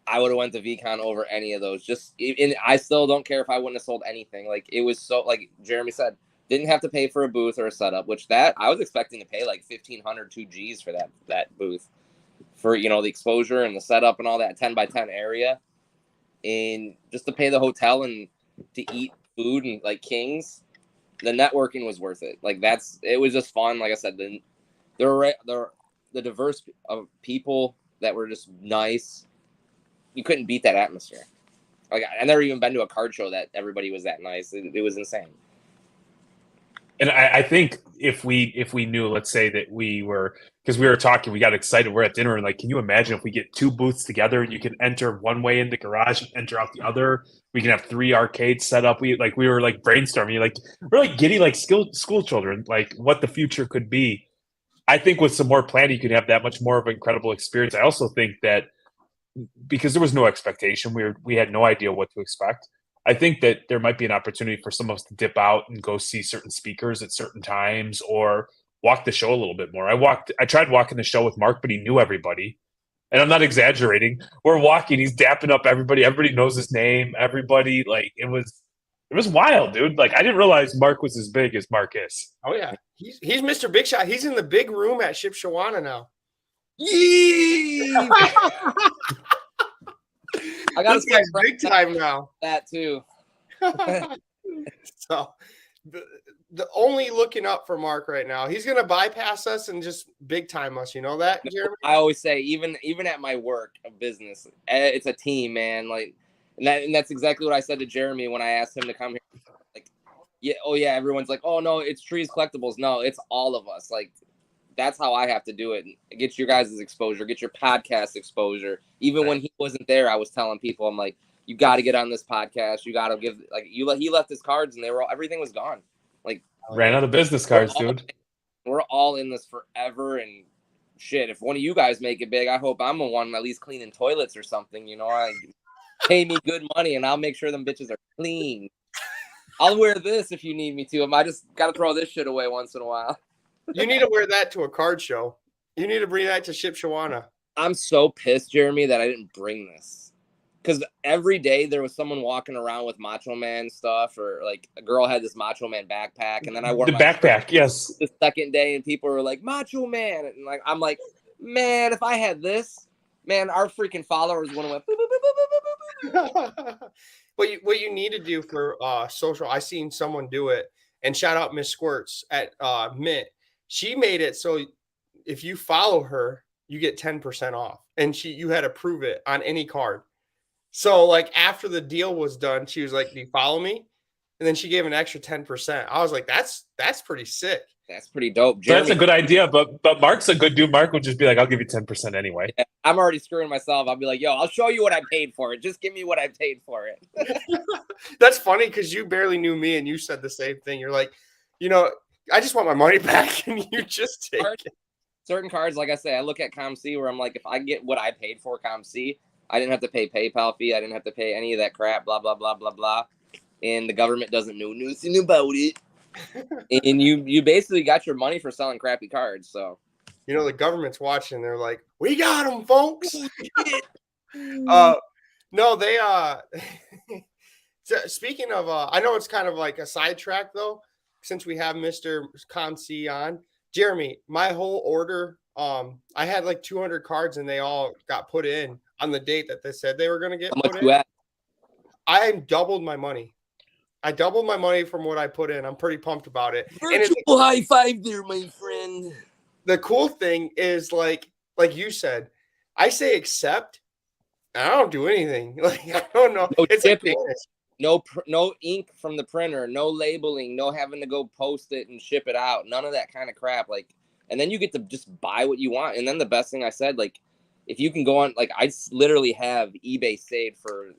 I would have went to VeeCon over any of those. And I still don't care if I wouldn't have sold anything. Like it was so, like Jeremy said, didn't have to pay for a booth or a setup, which that I was expecting to pay like 1,500 2 Gs for that booth for, you know, the exposure and the setup and all that 10x10 area, and just to pay the hotel and to eat food and like kings. The networking was worth it. Like it was just fun. Like I said, the diverse of people that were just nice. You couldn't beat that atmosphere. Like I never even been to a card show that everybody was that nice. It was insane. And I think if we knew, let's say that because we were talking, we got excited. We're at dinner and like, can you imagine if we get 2 booths together? You can enter one way in the garage and enter out the other. We can have 3 arcades set up. We were like brainstorming, like we're like getting like school children, like what the future could be. I think with some more planning, you could have that much more of an incredible experience. I also think that because there was no expectation, we had no idea what to expect. I think that there might be an opportunity for some of us to dip out and go see certain speakers at certain times or walk the show a little bit more. I tried walking the show with Mark, but he knew everybody. And I'm not exaggerating. We're walking, he's dapping up everybody. Everybody knows his name. Everybody, like, it was wild, dude. Like, I didn't realize Mark was as big as Mark is. Oh yeah. He's Mr. Big Shot. He's in the big room at Shipshawana now. Yee! I got this guy's big time now. That too. So the only looking up for Mark right now. He's gonna bypass us and just big time us. You know that, Jeremy? I always say, even at my work of business, it's a team, man. Like, and that's exactly what I said to Jeremy when I asked him to come here. Like, yeah, oh yeah, everyone's like, oh no, it's TreesCollectables. No, it's all of us. Like, that's how I have to do it. Get your guys' exposure, get your podcast exposure. Even when he wasn't there, I was telling people, I'm like, you got to get on this podcast. You got to give, like, he left his cards and everything was gone. Like, ran out of business cards, dude. We're all in this forever. And shit, if one of you guys make it big, I hope I'm the one at least cleaning toilets or something. You know, pay me good money and I'll make sure them bitches are clean. I'll wear this if you need me to. I just got to throw this shit away once in a while. You need to wear that to a card show. You need to bring that to Shipshawana. I'm so pissed, Jeremy, that I didn't bring this. Because every day there was someone walking around with Macho Man stuff, or like a girl had this Macho Man backpack, and then I wore the backpack. Yes. The second day, and people were like, Macho Man, and like I'm like, man, if I had this, man, our freaking followers would have went. Boop, boop, boop, boop, boop, boop. What you need to do for social, I seen someone do it, and shout out Miss Squirts at Mint. She made it so if you follow her, you get 10% off, and you had to prove it on any card. So like after the deal was done, she was like, "Do you follow me?" And then she gave an extra 10%. I was like, "That's pretty sick. That's pretty dope." Jeremy, that's a good idea, but Mark's a good dude. Mark would just be like, "I'll give you 10% anyway." Yeah, I'm already screwing myself. I'll be like, "Yo, I'll show you what I paid for it. Just give me what I paid for it." That's funny because you barely knew me, and you said the same thing. You're like, you know, I just want my money back, and you just take it. Certain cards, like I say, I look at ComC where I'm like, if I get what I paid for ComC, I didn't have to pay PayPal fee. I didn't have to pay any of that crap, blah, blah, blah, blah, blah. And the government doesn't know nothing about it. And you basically got your money for selling crappy cards. So, you know, the government's watching. They're like, we got them, folks. No, they so speaking of, I know it's kind of like a sidetrack though, since we have Mr. ComC on. Jeremy, my whole order, I had like 200 cards and they all got put in on the date that they said they were going to get put in. I doubled my money. I doubled my money from what I put in. I'm pretty pumped about it. Virtual high five there, my friend. The cool thing is like you said, I say accept, and I don't do anything. Like I don't know. No it's shipping. No ink from the printer, no labeling, no having to go post it and ship it out. None of that kind of crap. Like, and then you get to just buy what you want. And then the best thing I said, like, if you can go on, like, I literally have eBay saved for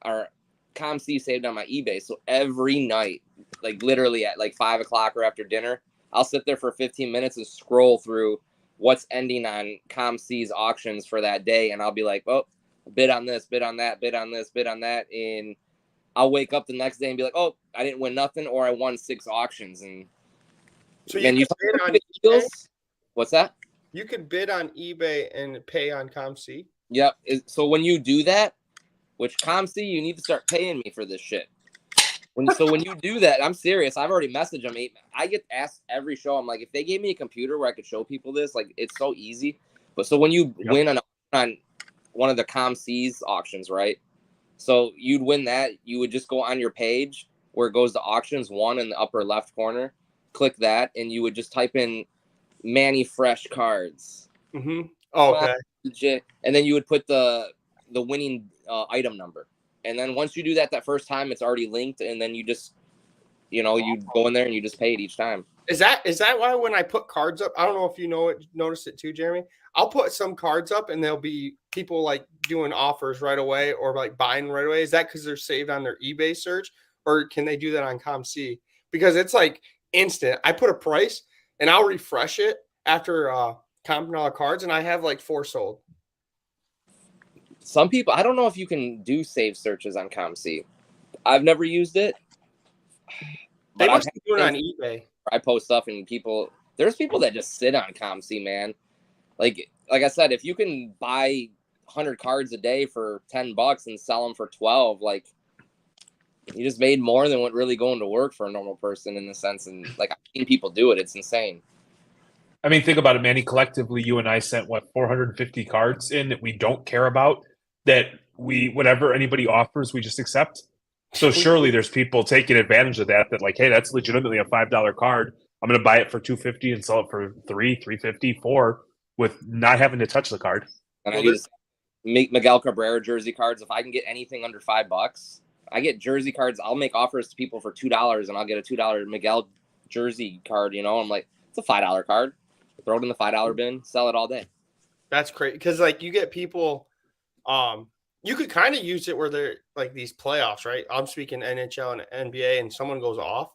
our ComC saved on my eBay. So every night, like literally at like 5 o'clock or after dinner, I'll sit there for 15 minutes and scroll through what's ending on ComC's auctions for that day. And I'll be like, oh, bid on this, bid on that, bid on this, bid on that. And I'll wake up the next day and be like, oh, I didn't win nothing, or I won 6 auctions. And so you could bid on eBay? What's that? You could bid on eBay and pay on ComC? Yep. So when you do that, which ComC, you need to start paying me for this shit. So when you do that, I'm serious. I've already messaged them. I get asked every show. I'm like, if they gave me a computer where I could show people this, like, it's so easy. But so when you win on one of the ComC's auctions, right? So you'd win that. You would just go on your page where it goes to auctions 1 in the upper left corner. Click that, and you would just type in Manny Fresh cards. Mm-hmm. Oh, okay. Legit. And then you would put the winning item number. And then once you do that first time, it's already linked. And then you just, you go in there and you just pay it each time. Is that why when I put cards up, I don't know if you noticed it too, Jeremy, I'll put some cards up and there'll be people like doing offers right away or like buying right away. Is that because they're saved on their eBay search, or can they do that on ComC? Because it's like instant. I put a price and I'll refresh it after comping all the cards, and I have like 4 sold. Some people, I don't know if you can do save searches on ComC. I've never used it. They must be doing it on eBay. I post stuff and there's people that just sit on ComC, man. Like I said, if you can buy 100 cards a day for $10 and sell them for 12, like, you just made more than what really going to work for a normal person in the sense. And like, I've seen people do it. It's insane. I mean, think about it, Manny. Collectively, you and I sent 450 cards in that we don't care about, that whatever anybody offers, we just accept. So surely there's people taking advantage of that like, hey, that's legitimately a $5 card. I'm going to buy it for $250 and sell it for $350, $4, with not having to touch the card. And I just make Miguel Cabrera jersey cards. If I can get anything under $5, I get jersey cards. I'll make offers to people for $2 and I'll get a $2 Miguel jersey card. I'm like, it's a $5 card. Throw it in the $5 bin, sell it all day. That's great. Because like you get people, you could kind of use it where they're like these playoffs, right? I'm speaking NHL and NBA, and someone goes off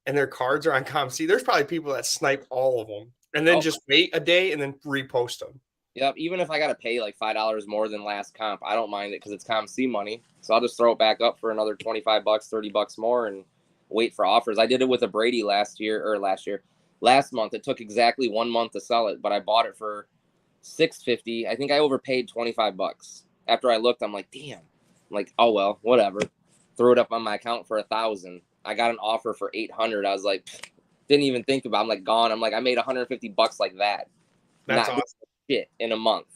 and their cards are on ComC. There's probably people that snipe all of them and then just wait a day and then repost them. Yep. Even if I got to pay like $5 more than last comp, I don't mind it because it's ComC money. So I'll just throw it back up for another $25, $30 more and wait for offers. I did it with a Brady last month. It took exactly 1 month to sell it, but I bought it for $650. I think I overpaid $25. After I looked, I'm like, damn. I'm like, oh well, whatever. Threw it up on my account for $1,000. I got an offer for $800. I was like, didn't even think about it. I'm like, gone. I'm like, I made $150 like that. That's awesome. Shit in a month.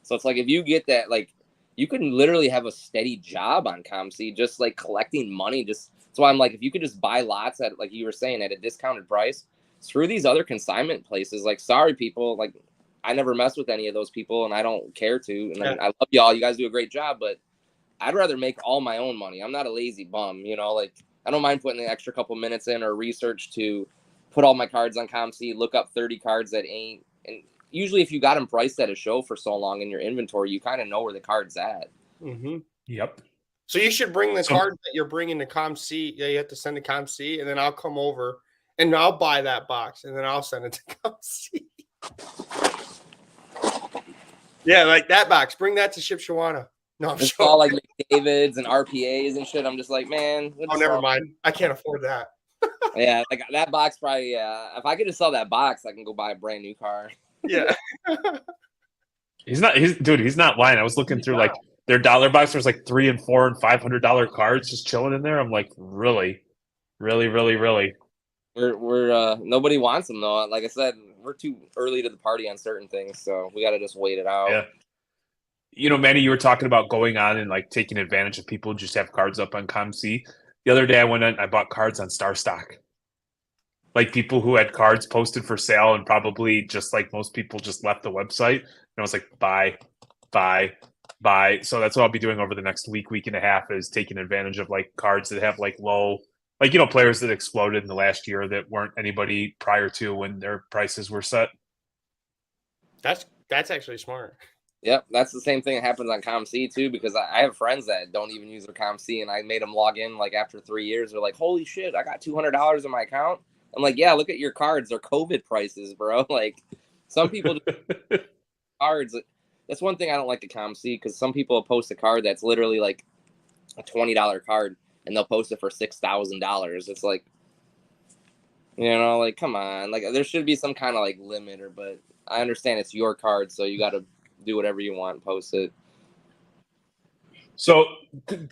So it's like, if you get that, like, you can literally have a steady job on ComC, just like collecting money. So I'm like, if you could just buy lots at, like you were saying, at a discounted price, through these other consignment places, like, sorry people, like, I never mess with any of those people and I don't care to. And I love y'all. You guys do a great job, but I'd rather make all my own money. I'm not a lazy bum, like, I don't mind putting the extra couple minutes in or research to put all my cards on ComC, look up 30 cards that ain't. And usually if you got them priced at a show for so long in your inventory, you kind of know where the card's at. Mm-hmm. Yep. So you should bring the cards that you're bringing to ComC. Yeah, you have to send to ComC, and then I'll come over and I'll buy that box, and then I'll send it to ComC. Yeah, like that box. Bring that to Shipshawana. No, I'm it's sure. all like McDavid's and RPAs and shit. I'm just like, man. Oh, never mind. I can't afford that. Yeah, like that box probably. If I could just sell that box, I can go buy a brand new car. Yeah. He's not lying. I was looking through like their dollar box. There's like $300 and $400 and $500 cards just chilling in there. I'm like, really. We're nobody wants them though. Like I said, we're too early to the party on certain things, so we got to just wait it out. Yeah. Manny, you were talking about going on and like taking advantage of people who just have cards up on ComC. The other day I went in, I bought cards on StarStock. Like people who had cards posted for sale and probably just like most people just left the website. And I was like, buy. So that's what I'll be doing over the next week and a half, is taking advantage of like cards that have like low Like, players that exploded in the last year that weren't anybody prior to when their prices were set. That's actually smart. Yep, that's the same thing that happens on ComC too, because I have friends that don't even use their ComC, and I made them log in like after 3 years. They're like, "Holy shit, I got $200 in my account." I'm like, "Yeah, look at your cards. They're COVID prices, bro." Like, some people do cards. That's one thing I don't like the ComC, because some people post a card that's literally like a $20 card, and they'll post it for $6,000. It's like, like, come on, like there should be some kind of like limiter, but I understand it's your card, so you got to do whatever you want and post it. So,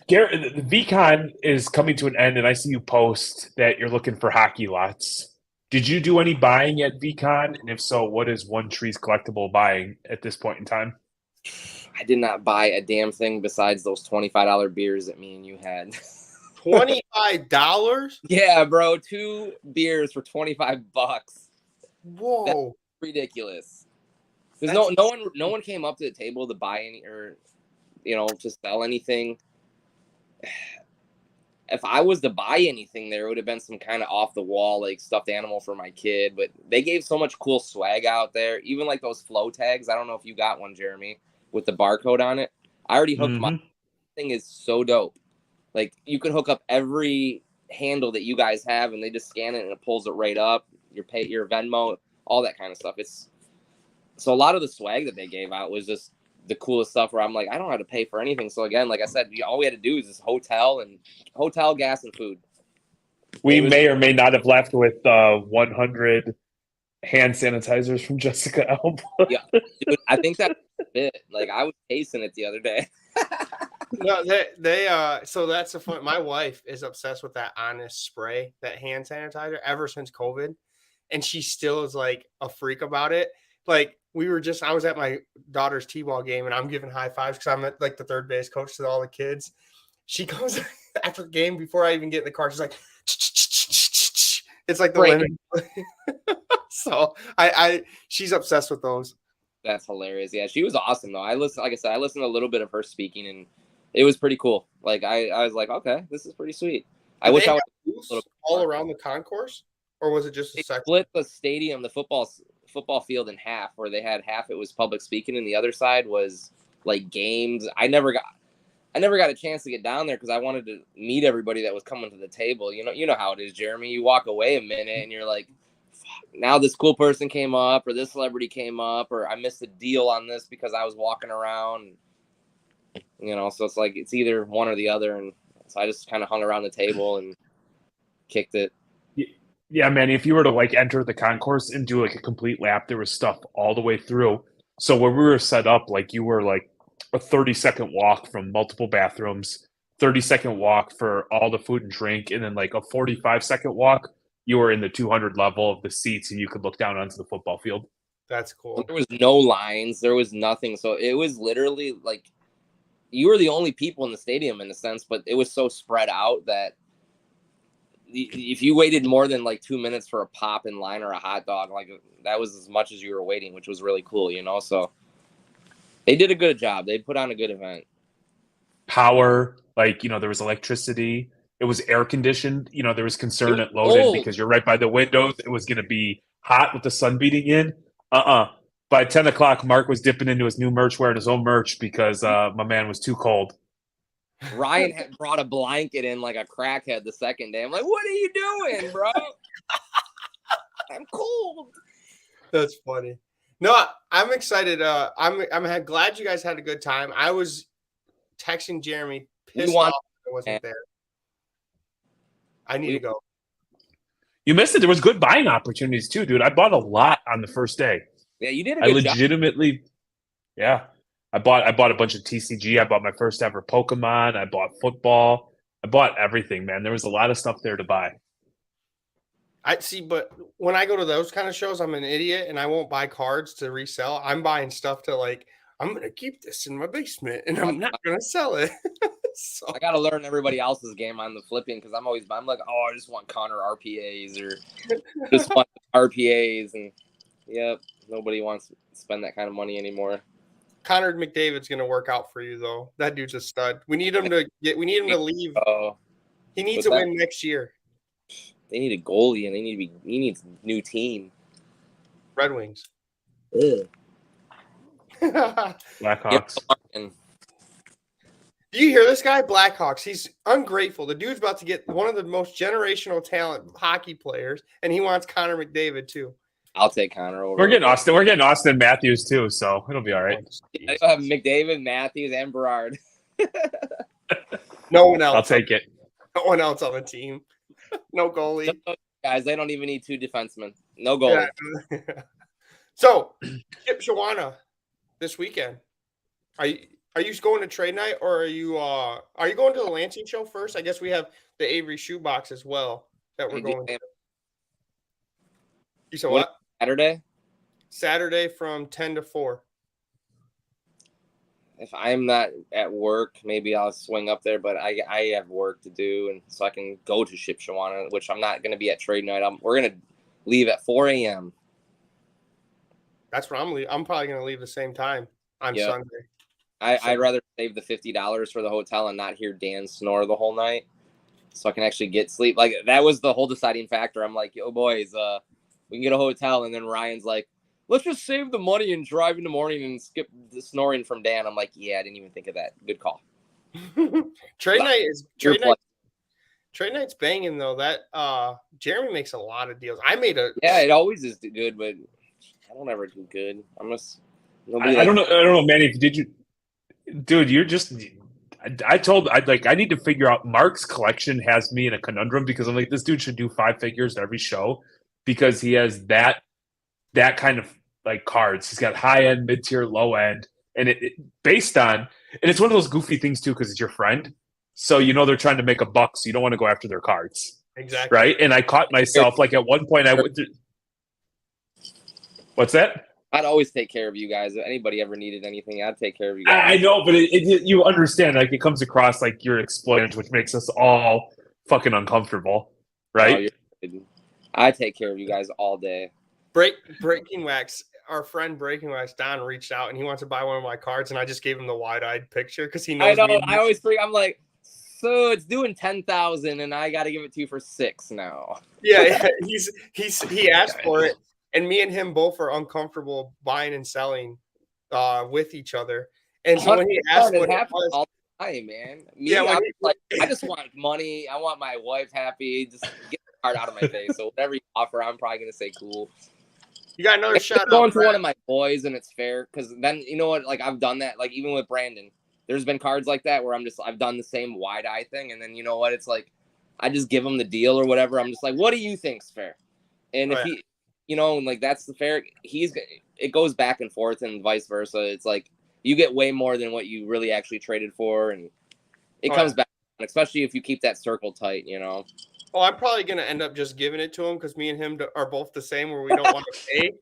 Garrett, the VeeCon is coming to an end, and I see you post that you're looking for hockey lots. Did you do any buying at VeeCon? And if so, what is one Trees Collectible buying at this point in time? I did not buy a damn thing besides those $25 beers that me and you had. $25? Yeah, bro, 2 beers for $25. Whoa, that's ridiculous. Because no one came up to the table to buy any or to sell anything. If I was to buy anything, there would have been some kind of off the wall like stuffed animal for my kid. But they gave so much cool swag out there. Even like those flow tags. I don't know if you got one, Jeremy, with the barcode on it. I already hooked my thing. Is so dope. Like, you can hook up every handle that you guys have, and they just scan it and it pulls it right up. Your Venmo, all that kind of stuff. So a lot of the swag that they gave out was just the coolest stuff where I'm like, I don't have to pay for anything. So again, like I said, all we had to do is just hotel, gas, and food. We may or may not have left with 100 hand sanitizers from Jessica Alba. Yeah, dude, I think that's it. Like, I was tasting it the other day. No, so that's the fun. My wife is obsessed with that Honest spray, that hand sanitizer, ever since COVID, and she still is like a freak about it. Like, I was at my daughter's t-ball game, and I'm giving high fives because I'm like the third base coach to all the kids. She goes after the game, before I even get in the car, she's like, it's like the women. So she's obsessed with those. That's hilarious. Yeah, she was awesome though. I listened to a little bit of her speaking, and it was pretty cool. Like, I was like, okay, this is pretty sweet. I wish I would all around the concourse, or was it just a section? Split the stadium, the football field in half, where they had half it was public speaking and the other side was like games. I never got a chance to get down there because I wanted to meet everybody that was coming to the table. You know how it is, Jeremy. You walk away a minute and you're like, now this cool person came up, or this celebrity came up, or I missed a deal on this because I was walking around. So it's like it's either one or the other, and so I just kind of hung around the table and kicked it. Yeah, man, if you were to like enter the concourse and do like a complete lap, there was stuff all the way through. So where we were set up, like you were like a 30-second walk from multiple bathrooms, 30-second walk for all the food and drink, and then like a 45-second walk. You were in the 200 level of the seats, and you could look down onto the football field. That's cool. There was no lines. There was nothing. So it was literally like you were the only people in the stadium in a sense, but it was so spread out that if you waited more than like 2 minutes for a pop in line or a hot dog, like that was as much as you were waiting, which was really cool, So they did a good job. They put on a good event. Power, like, there was electricity. It was air conditioned. There was concern at loaded because you're right by the windows. It was going to be hot with the sun beating in. By 10 o'clock, Mark was dipping into his new merch, wearing his own merch because my man was too cold. Ryan had brought a blanket in like a crackhead the second day. I'm like, what are you doing, bro? I'm cold. That's funny. No, I'm excited. I'm glad you guys had a good time. I was texting Jeremy, pissed off I wasn't there. I need to go. You missed it. There was good buying opportunities too, dude. I bought a lot on the first day. Yeah, you did a good job. Yeah. I bought a bunch of TCG. I bought my first ever Pokemon. I bought football. I bought everything, man. There was a lot of stuff there to buy. I see, but when I go to those kind of shows, I'm an idiot and I won't buy cards to resell. I'm buying stuff to I'm going to keep this in my basement and I'm not going to sell it. So I got to learn everybody else's game on the flipping because I'm like, oh, I just want Connor RPAs or just want RPAs. And yep, nobody wants to spend that kind of money anymore. Connor McDavid's going to work out for you, though. That dude's a stud. We need him to leave. Oh, he needs to win next year. They need a goalie, and he needs a new team. Red Wings. Ugh. Blackhawks. Do you hear this guy? Blackhawks. He's ungrateful. The dude's about to get one of the most generational talent hockey players, and he wants Connor McDavid too. I'll take Connor over. We're getting Austin Matthews too, so it'll be all right. I have McDavid, Matthews, and Berard. No one else. I'll take it. No one else on the team. No goalie. Guys, they don't even need 2 defensemen. No goalie. Yeah. So, Chip Shawana this weekend. Are you going to trade night, or are you going to the Lansing show first? I guess we have the Avery shoebox as well that we're going to. You said what? Saturday? Saturday from 10 to 4. If I'm not at work, maybe I'll swing up there, but I have work to do, and so I can go to Shipshewana, which I'm not going to be at trade night. We're going to leave at 4 a.m. That's what I'm probably going to leave the same time on Sunday. I'd rather save the $50 for the hotel and not hear Dan snore the whole night, so I can actually get sleep. Like, that was the whole deciding factor. I'm like, yo, boys, we can get a hotel, and then Ryan's like, let's just save the money and drive in the morning and skip the snoring from Dan. I'm like, yeah, I didn't even think of that. Good call. Trade night's banging though. That Jeremy makes a lot of deals. It always is good, but I don't ever do good. I don't know, Manny. Did you, dude? You're just. I need to figure out. Mark's collection has me in a conundrum because I'm like, this dude should do 5 figures every show because he has that kind of like cards. He's got high end, mid tier, low end, and it based on, and it's one of those goofy things too because it's your friend, so they're trying to make a buck, so you don't want to go after their cards, exactly, right? And I caught myself like at one point I would. What's that? I'd always take care of you guys. If anybody ever needed anything, I'd take care of you guys. I know, but you understand, like it comes across like you're exploitant, which makes us all fucking uncomfortable, right? I take care of you guys all day. Breaking Wax, our friend Breaking Wax, Don reached out and he wants to buy one of my cards, and I just gave him the wide-eyed picture because he knows. I know. I always freak. I'm like, so it's doing 10,000, and I got to give it to you for 6 now. Yeah. He asked for it, and me and him both are uncomfortable buying and selling with each other. And so when he asked what it was, all the time, man. I just want money. I want my wife happy. Just get the card out of my face. So whatever you offer, I'm probably gonna say cool. You got another shot. Going to one of my boys, and it's fair because then you know what? Like I've done that. Like even with Brandon, there's been cards like that where I've done the same wide eye thing, and then you know what? It's like I just give him the deal or whatever. I'm just like, what do you think's fair? And if he, and like that's the fair. It goes back and forth and vice versa. It's like you get way more than what you really actually traded for, and it comes back, especially if you keep that circle tight. Well, I'm probably going to end up just giving it to him because me and him are both the same where we don't want to pay.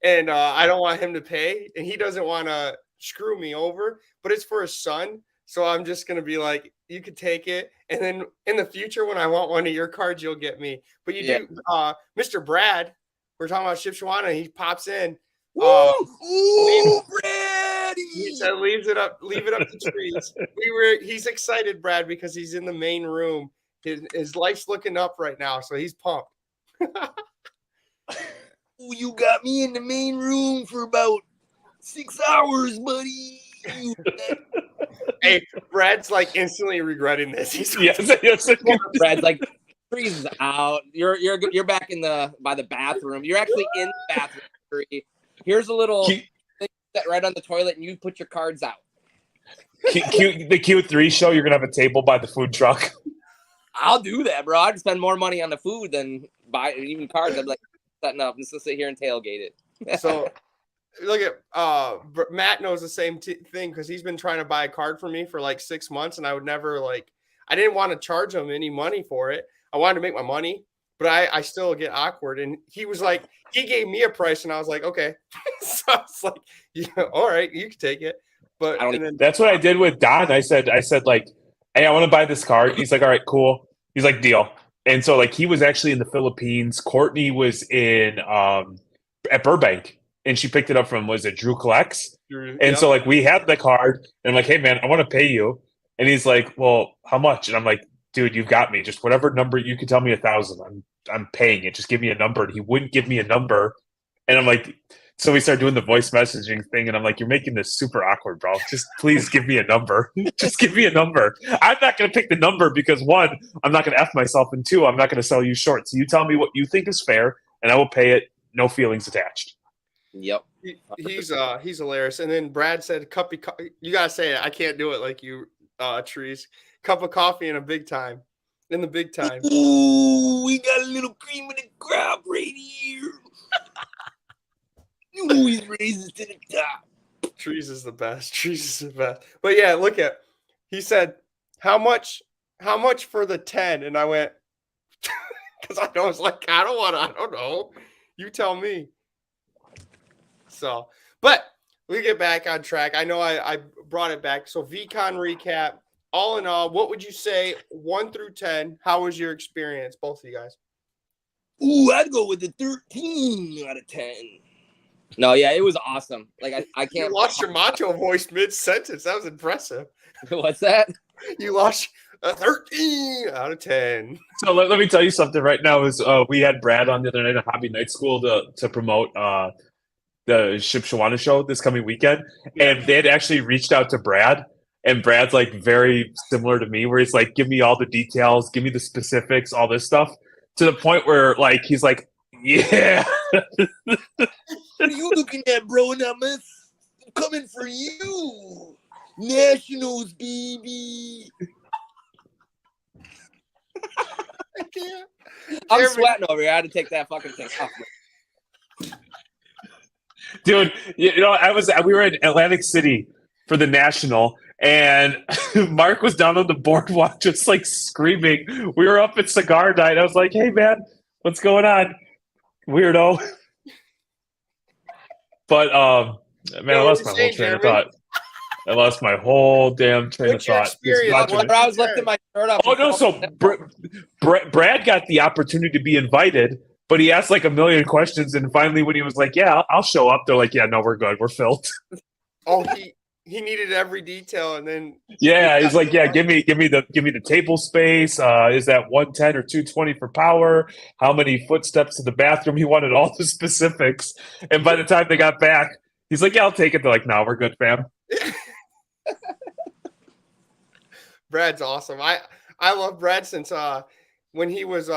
And I don't want him to pay. And he doesn't want to screw me over. But it's for his son. So I'm just going to be like, you could take it. And then in the future, when I want one of your cards, you'll get me. But you do, Mr. Brad, we're talking about Shipshewana. He pops in. Brad! He said, leave it up to Trees. He's excited, Brad, because he's in the main room. His life's looking up right now, so he's pumped. You got me in the main room for about 6 hours, buddy. Hey, Brad's like instantly regretting this. Brad's like, Trees is out. You're back by the bathroom. You're actually in the bathroom. Here's a little thing set right on the toilet, and you put your cards out. The Q3 show, you're gonna have a table by the food truck. I'll do that, bro. I'd spend more money on the food than buy even cards. I'd be like setting up. I'm just gonna sit here and tailgate it. So look at Matt knows the same thing because he's been trying to buy a card for me for like 6 months, and I would never I didn't want to charge him any money for it. I wanted to make my money, but I still get awkward. And he was like, he gave me a price, and I was like, okay. So I was like, all right, you can take it. But that's what I did with Don. I said like, hey, I want to buy this card. He's like, all right, cool. He's like, deal. And so like he was actually in the Philippines. Courtney was in at Burbank, and she picked it up from, was it Drew Collects? And so like we had the card, and I'm like, hey man, I want to pay you. And he's like, well, how much? And I'm like, dude, you've got me. Just whatever number you can tell me 1,000. I'm paying it. Just give me a number. And he wouldn't give me a number. And I'm like, so we started doing the voice messaging thing, and I'm like, you're making this super awkward, bro. Just please give me a number. Just give me a number. I'm not going to pick the number because, one, I'm not going to F myself, and two, I'm not going to sell you short. So you tell me what you think is fair, and I will pay it. No feelings attached. Yep. He's hilarious. And then Brad said, you got to say it. I can't do it like you, Trees. Cup of coffee in the big time. Ooh, we got a little cream of the crop right here. You always raises to the top. Trees is the best. But yeah, he said, how much for the 10? And I went, because I was like, I don't know. You tell me. So, but we get back on track. I know I brought it back. So VeeCon recap. All in all, what would you say 1 through 10? How was your experience, both of you guys? Ooh, I'd go with the 13 out of 10. No, yeah, it was awesome. Like I can't. You lost your macho voice mid-sentence. That was impressive. What's that? You lost a 13 out of 10. So let me tell you something right now. Is we had Brad on the other night at Hobby Night School to promote the Shipshawana show this coming weekend, and they had actually reached out to Brad. And Brad's like very similar to me, where he's like, give me all the details, give me the specifics, all this stuff, to the point where like he's like, yeah. What are you looking at, bro? And I'm coming for you. Nationals, baby. I can't. I'm sweating over here. I had to take that fucking thing off. Dude, you know, we were in Atlantic City for the National, and Mark was down on the boardwalk just like screaming. We were up at cigar night. I was like, hey man, what's going on? Weirdo. But man, I lost my whole train of thought. I lost my whole damn train of thought. I was lifting my shirt up. Oh no, so Brad got the opportunity to be invited, but he asked like a million questions, and finally when he was like, yeah, I'll show up, they're like, yeah, no, we're good, we're filled. Oh, he needed every detail, and then he's like, yeah, give me the table space. Is that 110 or 220 for power? How many footsteps to the bathroom? He wanted all the specifics, and by the time they got back, he's like, yeah, I'll take it. They're like, no, we're good, fam. Brad's awesome. I love Brad since when he was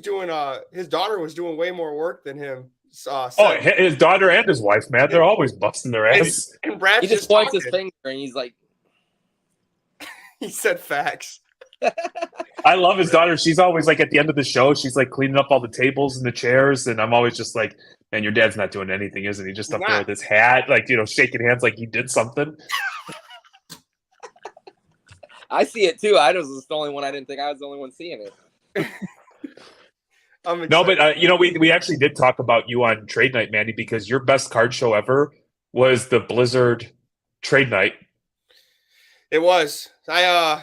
doing his daughter was doing way more work than him. His daughter and his wife, man, they're always busting their ass. And Brad he just points his finger and he's like, he said facts. I love his daughter. She's always like at the end of the show, she's like cleaning up all the tables and the chairs, and I'm always just like, man, your dad's not doing anything, isn't he? Just up there with his hat, like, you know, shaking hands like he did something. I see it too. I was just the only one. I didn't think I was the only one seeing it. No, but you know, we actually did talk about you on trade night, Mandy, because your best card show ever was the Blizzard trade night. It was. I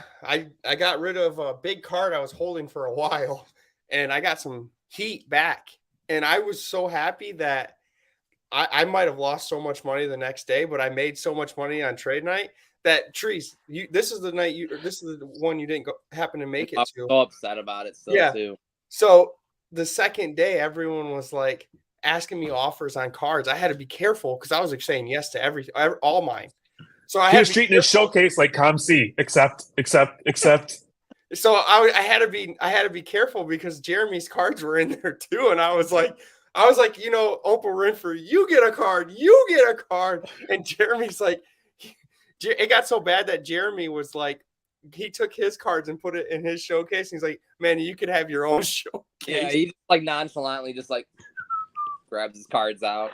got rid of a big card I was holding for a while, and I got some heat back, and I was so happy that I might have lost so much money the next day, but I made so much money on trade night that Trees, this is the one you didn't happen to make it I'm to. so upset about it still too. So the second day, everyone was like asking me offers on cards. I had to be careful because I was like saying yes to all mine. So I was treating his showcase like ComC, except. So I had to be careful because Jeremy's cards were in there too, and I was like, you know, Oprah Winfrey, you get a card, and Jeremy's like, it got so bad that Jeremy was like, he took his cards and put it in his showcase. And he's like, man, you could have your own showcase. Yeah, he just like nonchalantly just like grabs his cards out.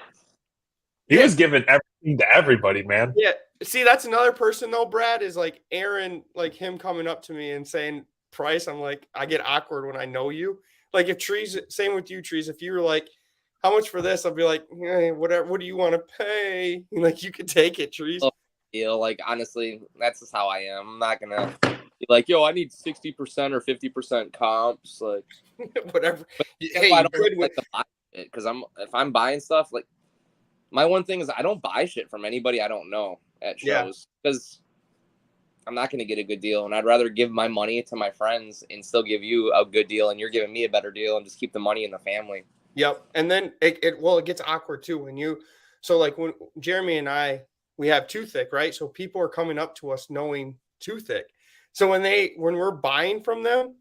He was giving everything to everybody, man. Yeah. See, that's another person though, Brad, is like Aaron, like him coming up to me and saying price. I'm like, I get awkward when I know you. Like if Trees, same with you, Trees. If you were like, how much for this? I'll be like, hey, whatever. What do you want to pay? And like, you can take it, Trees. Deal. Like honestly, that's just how I am. I'm not gonna be like, yo, I need 60% or 50% comps, like whatever. Hey, I don't like to buy it because if I'm buying stuff, like my one thing is I don't buy shit from anybody I don't know at shows because I'm not going to get a good deal. And I'd rather give my money to my friends and still give you a good deal and you're giving me a better deal and just keep the money in the family. Yep. And then it gets awkward too so like when Jeremy and I, we have Too Thick, right? So people are coming up to us knowing Too Thick. So when we're buying from them,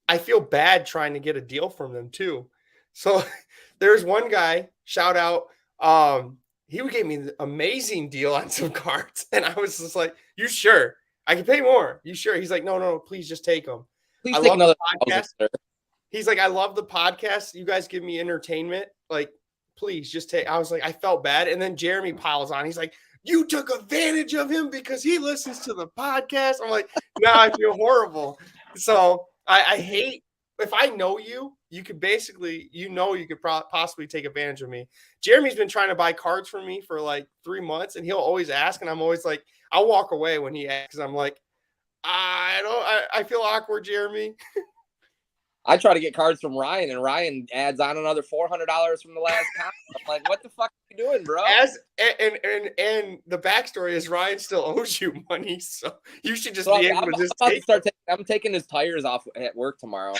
I feel bad trying to get a deal from them too. So there's one guy, shout out, he gave me an amazing deal on some cards. And I was just like, you sure? I can pay more. You sure? He's like, no, please just take them. Please take another podcast. He's like, I love the podcast. You guys give me entertainment. Like, please just take. I was like, I felt bad. And then Jeremy piles on. He's like, you took advantage of him because he listens to the podcast. I'm like, now I feel horrible. So I hate, if I know you could basically, you could possibly take advantage of me. Jeremy's been trying to buy cards for me for like 3 months, and he'll always ask, and I'm always like, I'll walk away when he asks. I'm like, I feel awkward, Jeremy. I try to get cards from Ryan, and Ryan adds on another $400 from the last time. I'm like, what the fuck are you doing, bro? And the backstory is Ryan still owes you money, so you should just be able to just take. I'm taking his tires off at work tomorrow.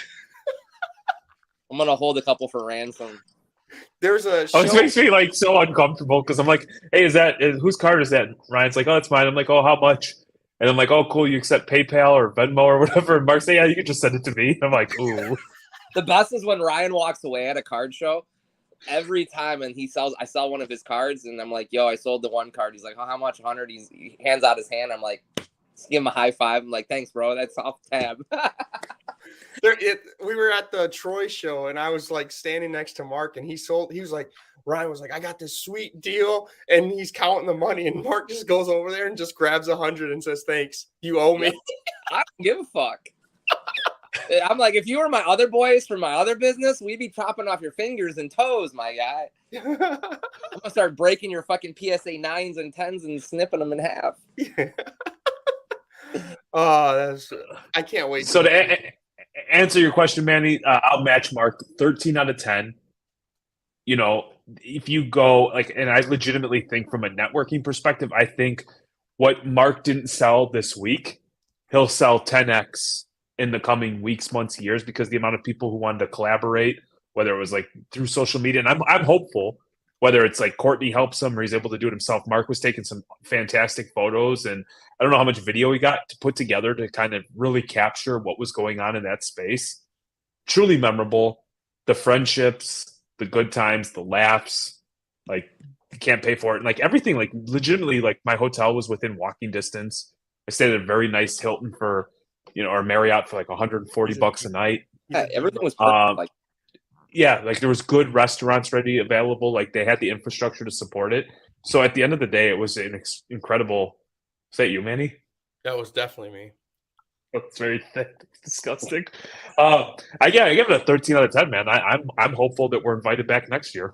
I'm gonna hold a couple for ransom. There's a show. Oh, it makes me like so uncomfortable because I'm like, hey, whose card is that? And Ryan's like, oh, it's mine. I'm like, oh, how much? And I'm like, oh, cool, you accept PayPal or Venmo or whatever. And Mark's like, yeah, you can just send it to me. I'm like, ooh. The best is when Ryan walks away at a card show. Every time, and I sell one of his cards, and I'm like, yo, I sold the one card. He's like, oh, how much? 100. He hands out his hand. I'm like, just give him a high five. I'm like, thanks, bro. That's off tab. We were at the Troy show, and I was like standing next to Mark, and he was like, Ryan was like, I got this sweet deal, and he's counting the money, and Mark just goes over there and just grabs 100 and says, thanks, you owe me. I don't give a fuck. I'm like, if you were my other boys from my other business, we'd be chopping off your fingers and toes, my guy. I'm gonna start breaking your fucking PSA 9s and 10s and snipping them in half. Oh, I can't wait. So to answer your question, Manny, I'll match Mark 13 out of 10. You know, if you go and I legitimately think from a networking perspective, I think what Mark didn't sell this week, he'll sell 10x in the coming weeks, months, years, because the amount of people who wanted to collaborate, whether it was like through social media, and I'm hopeful, whether it's like Courtney helps him or he's able to do it himself. Mark was taking some fantastic photos, and I don't know how much video he got to put together to kind of really capture what was going on in that space. Truly memorable. The friendships, the good times, the laughs, like you can't pay for it. And like everything, like legitimately, like my hotel was within walking distance. I stayed at a very nice Hilton for, or Marriott for like $140 a night. Yeah, everything was perfect. Yeah, like there was good restaurants available. Like they had the infrastructure to support it. So at the end of the day, it was an incredible. Is that you, Manny? That was definitely me. That's very thick. Disgusting. I give it a 13 out of 10, man. I'm hopeful that we're invited back next year.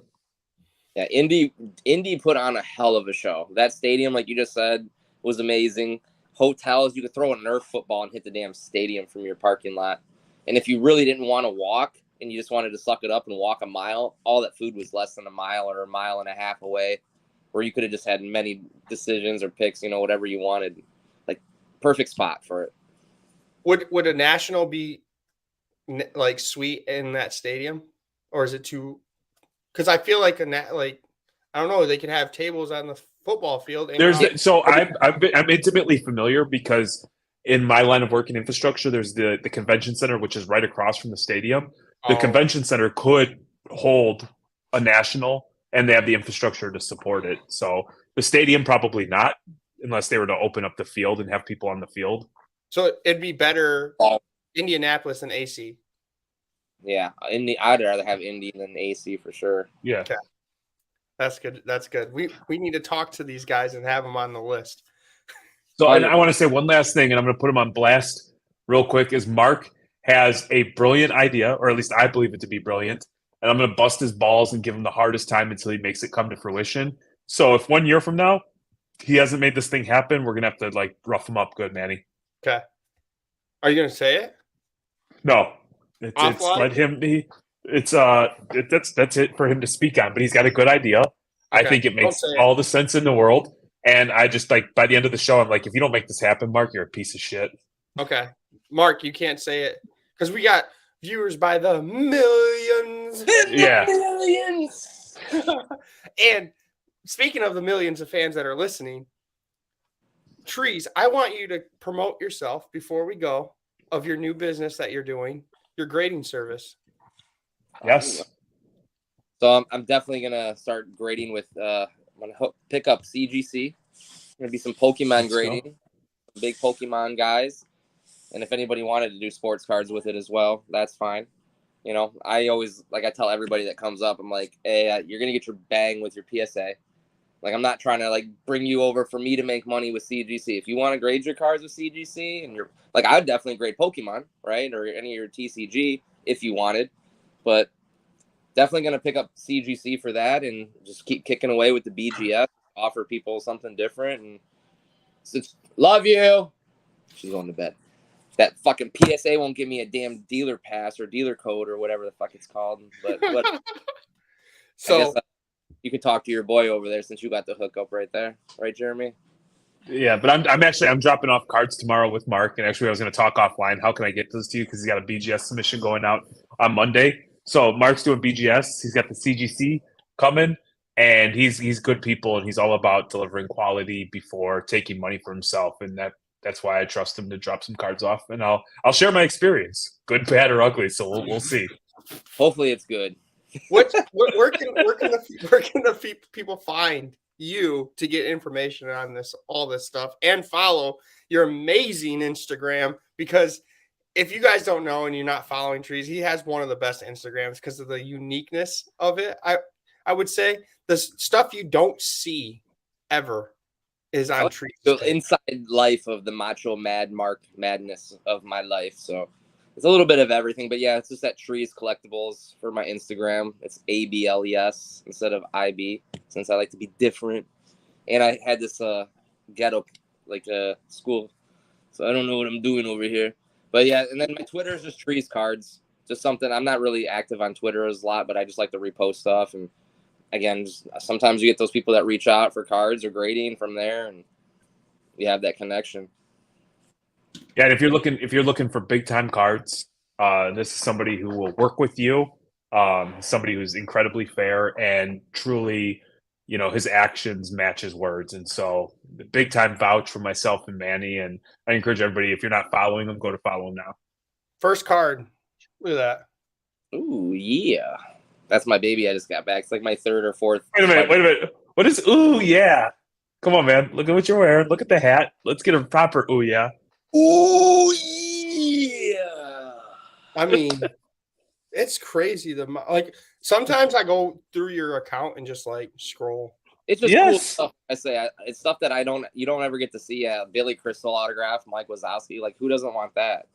Yeah, Indy put on a hell of a show. That stadium, like you just said, was amazing. Hotels, you could throw a Nerf football and hit the damn stadium from your parking lot. And if you really didn't want to walk and you just wanted to suck it up and walk a mile, all that food was less than a mile or a mile and a half away, where you could have just had many decisions or picks, whatever you wanted. Like, perfect spot for it. Would a national be like sweet in that stadium, or is it too? Because I feel like I don't know, they could have tables on the football field. I'm intimately familiar because in my line of work in infrastructure, there's the convention center, which is right across from the stadium. The convention center could hold a national, and they have the infrastructure to support it. So the stadium probably not, unless they were to open up the field and have people on the field. So it'd be better Indianapolis than AC. Yeah, I'd rather have Indy than AC for sure. Yeah, okay. That's good. That's good. We need to talk to these guys and have them on the list. So and I want to say one last thing, and I'm going to put him on blast real quick. Is Mark has a brilliant idea, or at least I believe it to be brilliant, and I'm going to bust his balls and give him the hardest time until he makes it come to fruition. So if 1 year from now he hasn't made this thing happen, we're going to have to rough him up good, Manny. Okay. Are you going to say it? No. It's let him be. That's it for him to speak on, but he's got a good idea. Okay. I think it makes all the sense in the world. And I just like by the end of the show, I'm like, if you don't make this happen, Mark, you're a piece of shit. Okay, Mark, you can't say it because we got viewers by the millions. Yeah. Millions. And speaking of the millions of fans that are listening, Trees, I want you to promote yourself before we go of your new business that you're doing, your grading service. Yes. So I'm definitely gonna start grading with. I'm gonna pick up CGC. Gonna be some Pokemon grading, some big Pokemon guys, and if anybody wanted to do sports cards with it as well, that's fine. You know, I always I tell everybody that comes up, I'm like, hey, you're gonna get your bang with your PSA. Like, I'm not trying to bring you over for me to make money with CGC. If you want to grade your cards with CGC, and you're I would definitely grade Pokemon, right, or any of your TCG if you wanted, but definitely going to pick up CGC for that and just keep kicking away with the BGS, offer people something different. And love you. She's going to bed. That fucking PSA won't give me a damn dealer pass or dealer code or whatever the fuck it's called. But so I guess you could talk to your boy over there since you got the hookup right there. Right, Jeremy? Yeah, but I'm dropping off cards tomorrow with Mark, and actually I was going to talk offline. How can I get those to you? Because he's got a BGS submission going out on Monday. So Mark's doing BGS. He's got the CGC coming, and he's good people, and he's all about delivering quality before taking money for himself, and that's why I trust him to drop some cards off, and I'll share my experience, good, bad, or ugly. So we'll see. Hopefully, it's good. Where can the people find you to get information on all this stuff and follow your amazing Instagram? Because if you guys don't know and you're not following Trees, he has one of the best Instagrams because of the uniqueness of it. I would say the stuff you don't see ever is on Trees. The inside life of the macho madness of my life. So it's a little bit of everything, but yeah, it's just that TreesCollectables for my Instagram. It's ABLES instead of IB, since I like to be different. And I had this ghetto school, so I don't know what I'm doing over here. But yeah, and then my Twitter is just Trees Cards, just something. I'm not really active on Twitter a lot, but I just like to repost stuff. And again, sometimes you get those people that reach out for cards or grading from there, and we have that connection. Yeah, and if you're looking for big time cards, this is somebody who will work with you. Somebody who's incredibly fair and truly, his actions match his words. And so the big time vouch for myself and Manny. And I encourage everybody, if you're not following him, go to follow him now. First card. Look at that. Ooh, yeah. That's my baby I just got back. It's like my third or fourth. Wait a minute. What is ooh, yeah? Come on, man. Look at what you're wearing. Look at the hat. Let's get a proper ooh, yeah. Ooh, yeah. I mean, it's crazy. Sometimes I go through your account and just scroll. It's just cool stuff. I say it's stuff that you don't ever get to see. Billy Crystal autograph, Mike Wazowski. Who doesn't want that?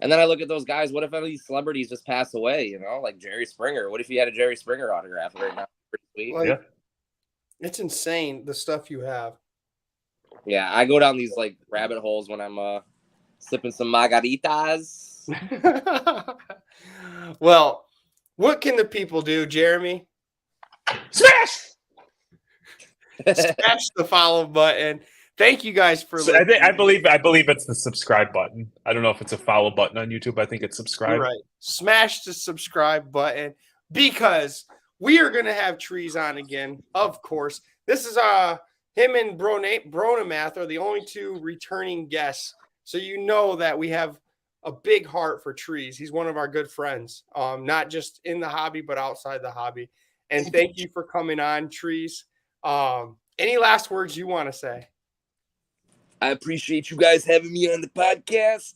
And then I look at those guys. What if any of these celebrities just pass away? Like Jerry Springer. What if you had a Jerry Springer autograph right now? Pretty sweet. Yeah. It's insane the stuff you have. Yeah, I go down these rabbit holes when I'm sipping some margaritas. Well, what can the people do, Jeremy? Smash the follow button. Thank you guys for listening. I believe it's the subscribe button. I don't know if it's a follow button on YouTube. I think it's subscribe. You're right. Smash the subscribe button because we are going to have Trees on again, of course. This is him and Bronamath are the only two returning guests. So you know that we have a big heart for Trees. He's one of our good friends, not just in the hobby, but outside the hobby. And thank you for coming on, Trees. Any last words you want to say? I appreciate you guys having me on the podcast.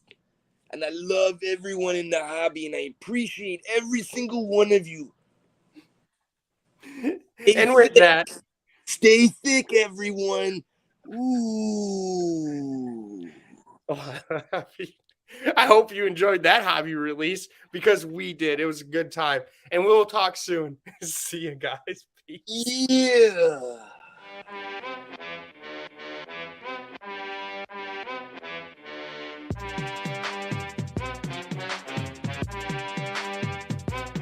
And I love everyone in the hobby, and I appreciate every single one of you. And with that, stay thick, everyone. Ooh. I hope you enjoyed that hobby release because we did. It was a good time. And we'll talk soon. See you guys. Peace. Yeah.